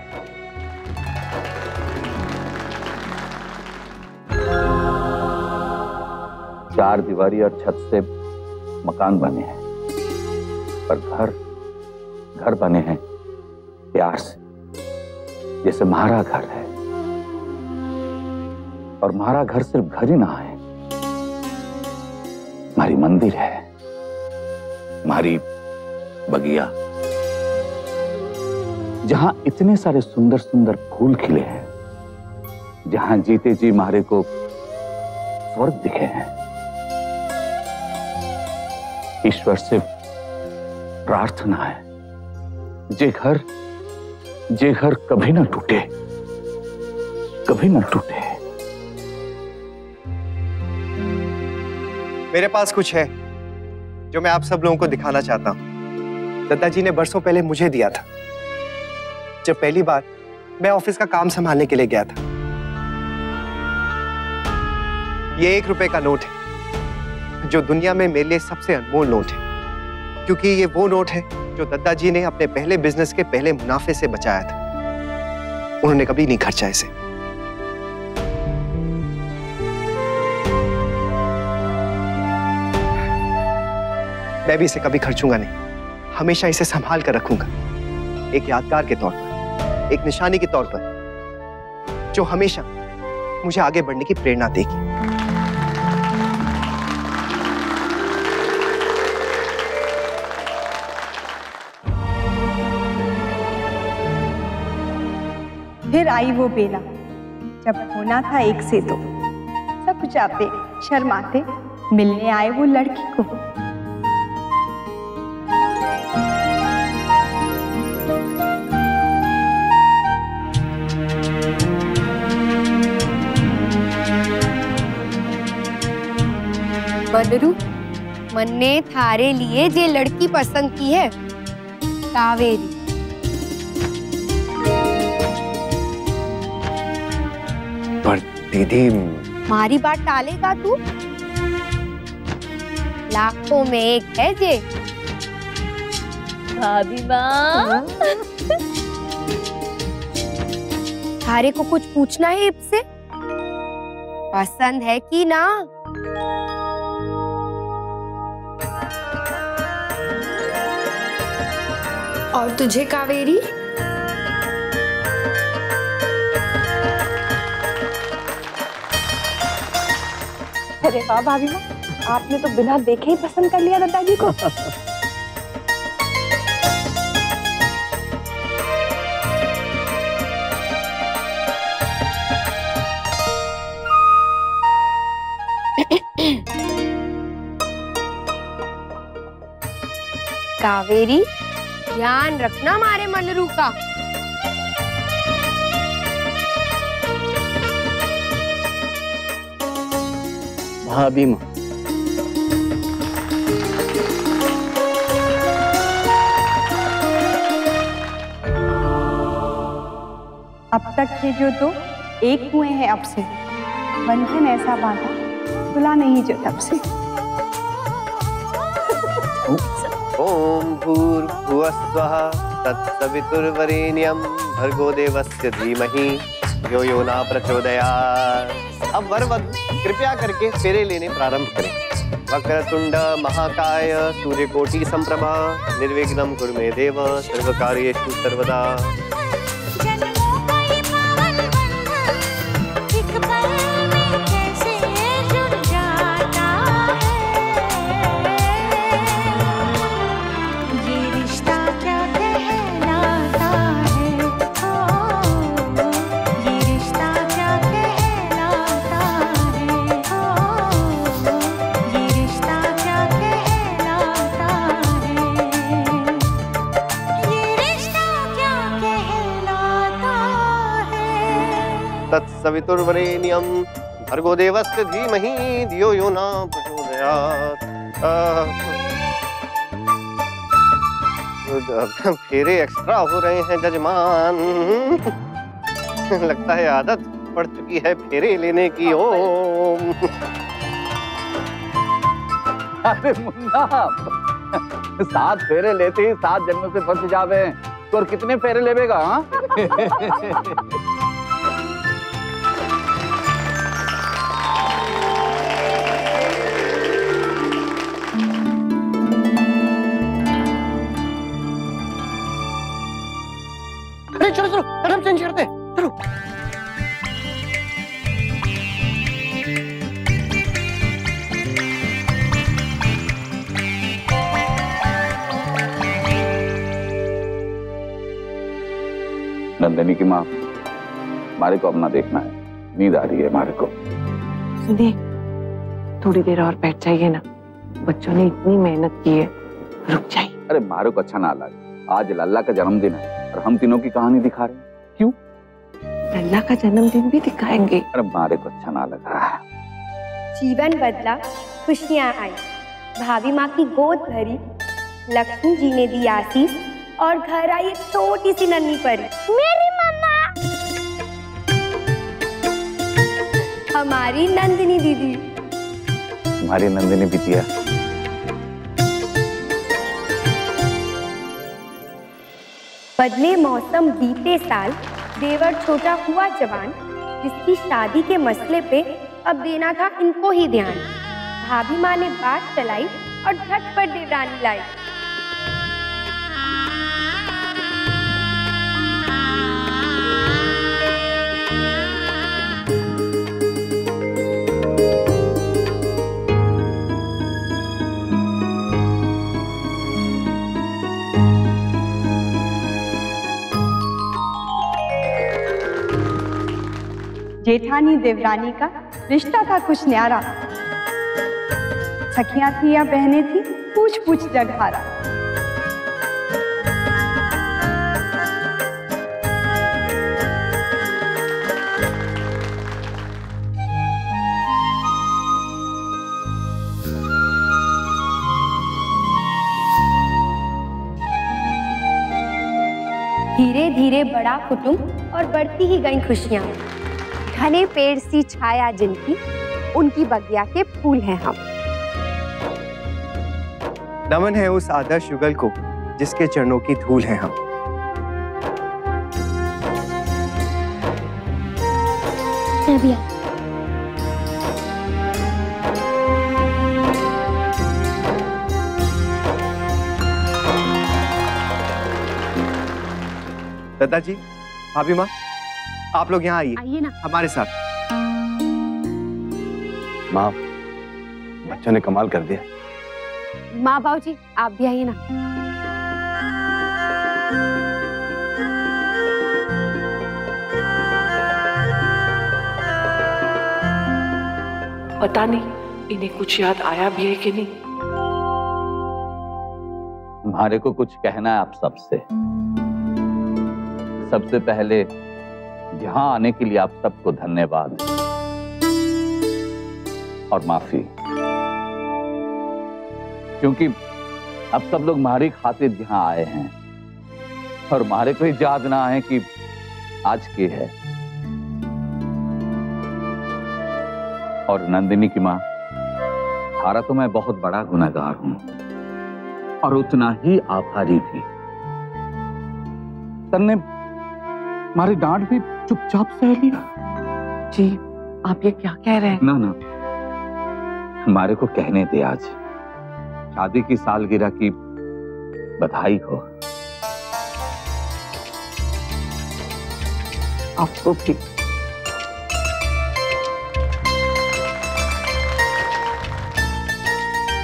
चार दीवारी और छत से मकान बने हैं, पर घर बने हैं प्यार से, जैसे हमारा घर है। और हमारा घर सिर्फ घर ही ना है, हमारी मंदिर है, हमारी बगिया, जहां इतने सारे सुंदर सुंदर फूल खिले हैं, जहां जीते जी हमारे को स्वर्ग दिखे हैं। ईश्वर से प्रार्थना है, जे घर कभी ना टूटे, कभी ना टूटे। मेरे पास कुछ है जो मैं आप सब लोगों को दिखाना चाहता हूं। दादाजी ने बरसों पहले मुझे दिया था, जब पहली बार मैं ऑफिस का काम संभालने के लिए गया था। ये 1 रुपए का नोट है जो दुनिया में मेरे लिए सबसे अनमोल नोट है, क्योंकि ये वो नोट है जो दद्दा जी ने अपने पहले बिजनेस के पहले मुनाफे से बचाया था। उन्होंने कभी नहीं खर्चा इसे। मैं भी इसे कभी खर्चूंगा नहीं, हमेशा इसे संभाल कर रखूंगा, एक यादगार के तौर पर, एक निशानी के तौर पर, जो हमेशा मुझे आगे बढ़ने की प्रेरणा देगी। फिर आई वो बेला जब होना था 1 से 2। सब जाते शर्माते मिलने आए वो लड़की को। बदरू, मन ने थारे लिए जे लड़की पसंद की है, कावेरी। पर दीदी, मारी बात टालेगा तू? लाखों में एक है जे। भाभी माँ, थारे को कुछ पूछना है इससे? पसंद है कि ना? और तुझे कावेरी? अरे वाह भाभी माँ, आपने तो बिना देखे ही पसंद कर लिया दादाजी को। कावेरी, ध्यान रखना मारे मनरू का। भाभी माँ, अब तक ये जो 2 एक हुए हैं अब से, बंधन ऐसा बांधा खुला नहीं जो तब से। ओम भूर्भुवः स्वः तत्सवितुर्वरेण्यं भर्गो देवस्य धीमहि धियो यो न प्रचोदयात्। अब वर वधू कृपया करके फेरे लेने प्रारंभ करें। वक्रतुंड महाकाय सूर्यकोटि संप्रभा निर्विघ्नं कुरु मे देव सर्वकार्येषु सर्वदा। तत्सवितुर्वरेण्यं भर्गो देवस्य धीमहि धियो यो न प्रचोदयात्। फेरे एक्स्ट्रा हो रहे हैं जजमान। लगता है आदत पड़ चुकी है फेरे लेने की। ओम। अरे मुन्ना, 7 फेरे लेते ही 7 जन्मों से फंस जावे तो और कितने फेरे लेवेगा? हाँ? अरे चलो चलो, मैडम चेंज करते चलो। नंदिनी की माँ, हमारे को अपना देखना है, नींद आ रही है हमारे को। सुनिए, थोड़ी देर और बैठ जाइए ना, बच्चों ने इतनी मेहनत की है, रुक जाइए। अरे मारो को अच्छा ना लगे, आज लल्ला का जन्मदिन है और हम तीनों की कहानी दिखा रहे हैं। क्यों? लल्ला का जन्मदिन भी दिखाएंगे। अरे मारे को अच्छा ना लगा। जीवन बदला, खुशियां आई, भाभी माँ की गोद भरी, लक्ष्मी जी ने दी आशीष और घर आई एक छोटी सी नन्ही परी। मेरी मम्मा। हमारी नंदिनी दीदी। तुम्हारी नंदिनी बिटिया। बदले मौसम बीते साल, देवर छोटा हुआ जवान, जिसकी शादी के मसले पे अब देना था इनको ही ध्यान। भाभी माँ ने बात चलाई और झटपट देवरानी लाई। जेठानी देवरानी का रिश्ता था कुछ न्यारा, सखियां थी या बहनें थी, पूछ पूछ जगहारा। धीरे धीरे बड़ा कुटुंब और बढ़ती ही गई खुशियां। घने पेड़ सी छाया जिनकी, उनकी बगिया के फूल हैं हम। नमन है उस आदर्श युगल को जिसके चरणों की धूल है हम। दादाजी, भाभी माँ, आप लोग यहाँ आइए ना हमारे साथ। माँ, बच्चों ने कमाल कर दिया। माँ बाबूजी आप भी आइए ना। पता नहीं इन्हें कुछ याद आया भी है कि नहीं। हमारे को कुछ कहना है आप सबसे। सबसे पहले यहाँ आने के लिए आप सबको धन्यवाद और माफी, क्योंकि अब सब लोग हमारी खातिर यहाँ आए हैं और हमारे को याद ना आए कि आज के है। और नंदिनी की माँ, हारा तो मैं बहुत बड़ा गुनहगार हूं और उतना ही आभारी भी। तन्ने हमारी डांट भी चुपचाप सह लिया। जी, आप ये क्या कह रहे हैं? ना ना, हमारे को कहने दे। आज शादी की सालगिरह की बधाई हो। आपको भी।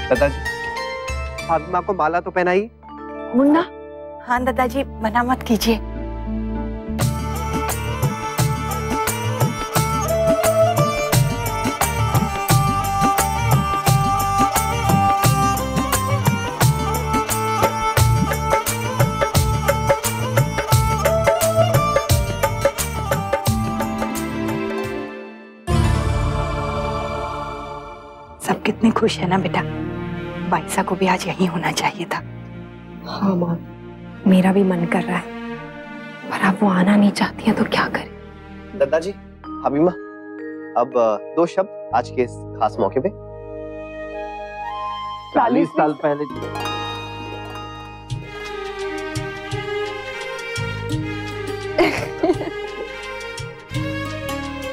दादाजी, भाभी माँ को माला तो पहनाई। मुन्ना, हाँ दादाजी, मना मत कीजिए। सब कितने खुश है ना बेटा। बाइसा को भी आज यहीं होना चाहिए था। हाँ माँ, मेरा भी मन कर रहा है, पर अब वो आना नहीं चाहती है तो क्या करें। दादाजी, भाभी माँ, अब 2 शब्द आज के इस खास मौके पे। 40 साल पहले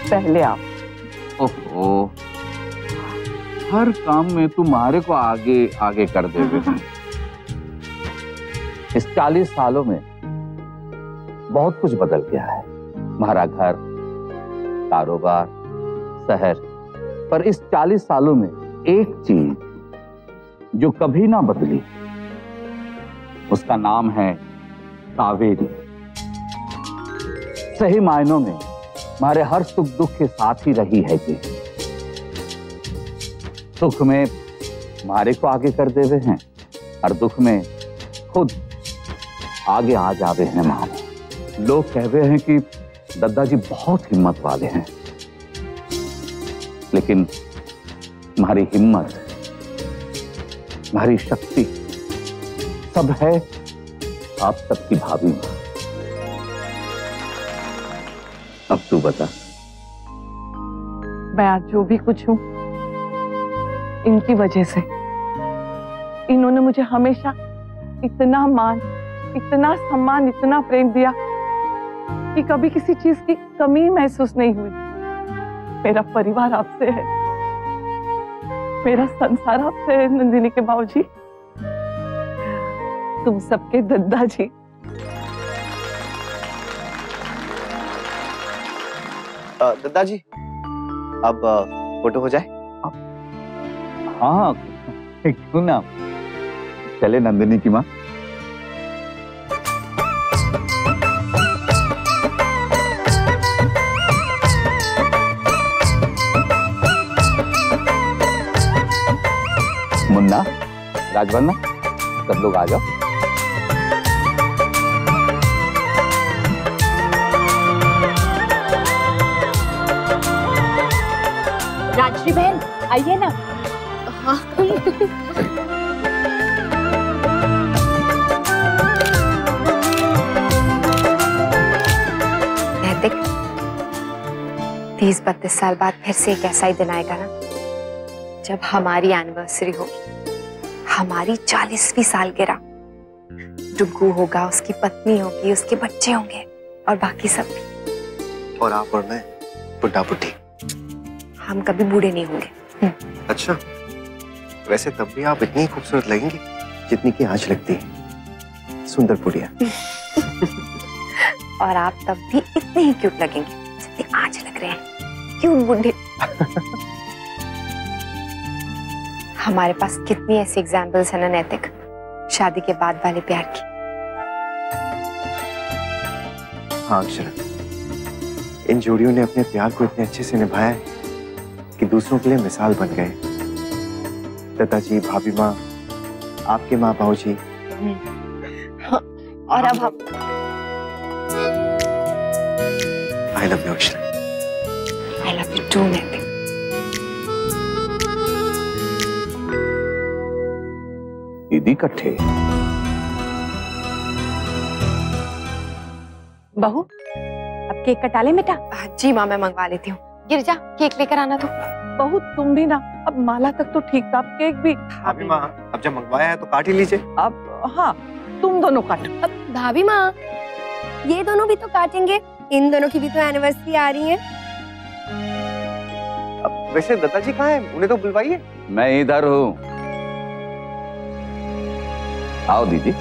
पहले आप। ओहो, हर काम में तुम्हारे को आगे आगे कर दे हुए हैं। इस 40 सालों में बहुत कुछ बदल गया है। हमारा घर, कारोबार, शहर, पर इस 40 सालों में एक चीज जो कभी ना बदली, उसका नाम है कावेरी। सही मायनों में हमारे हर सुख दुख के साथ ही रही है ये। सुख में हमारे को आगे कर दे हुए हैं और दुख में खुद आगे आ जावे हैं। मां, लोग कहते हैं कि दादाजी बहुत हिम्मत वाले हैं, लेकिन हमारी हिम्मत, हमारी शक्ति सब है आप सबकी भाभी मां। अब तू बता, मैं आज जो भी कुछ हूं इनकी वजह से। इन्होंने मुझे हमेशा इतना मान, इतना सम्मान, इतना प्रेम दिया कि कभी किसी चीज की कमी महसूस नहीं हुई। मेरा परिवार आपसे है, मेरा संसार आपसे है नंदिनी के बाबूजी, तुम सबके दादाजी। दादाजी अब फोटो हो जाए? हाँ क्यों ना, चले नंदिनी की माँ। मुन्ना, राजवर्मा, सब लोग आ जाओ। राजश्री बहन आइए ना। हाँ। नैतिक, 30-32 साल बाद फिर से एक ऐसा ही दिन आएगा ना जब हमारी एनिवर्सरी होगी, हमारी 40वीं सालगिरह। डुग्गू होगा, उसकी पत्नी होगी, उसके बच्चे होंगे और बाकी सब भी। और आप और मैं बुढ़ा बुढ़ी। हम कभी बूढ़े नहीं होंगे। अच्छा, वैसे तब भी आप इतनी खूबसूरत लगेंगी जितनी कि आज लगती है, सुंदर बुढ़िया। और आप तब भी इतने ही क्यूट लगेंगे जितने आज लग रहे हैं, क्यूट बूढ़े। हमारे पास कितनी ऐसी एग्जाम्पल्स है ना नैतिक, शादी के बाद वाले प्यार की। हाँ अक्षरा, इन जोड़ियों ने अपने प्यार को इतने अच्छे से निभाया है कि दूसरों के लिए मिसाल बन गए। दादाजी, भाभी माँ, आपके माँ बाबू जी, और अब हम। I love you Akshara. I love you too Naitik. दीदी इकट्ठे। बहू, अब केक कटा ले बेटा। जी माँ, मैं मंगवा लेती हूँ। गिरजा, केक लेकर आना तो। बहू तुम भी ना, अब माला तक तो ठीक था, अब केक भी। भाभी माँ, अब जब मंगवाया है तो काट ही लीजिए। अब हाँ, तुम दोनों काटो। अब भाभी माँ, ये दोनों भी तो काटेंगे, इन दोनों की भी तो एनिवर्सरी आ रही है। अब वैसे दादाजी कहाँ हैं? उन्हें तो बुलवाइए। मैं इधर हूँ, आओ दीदी।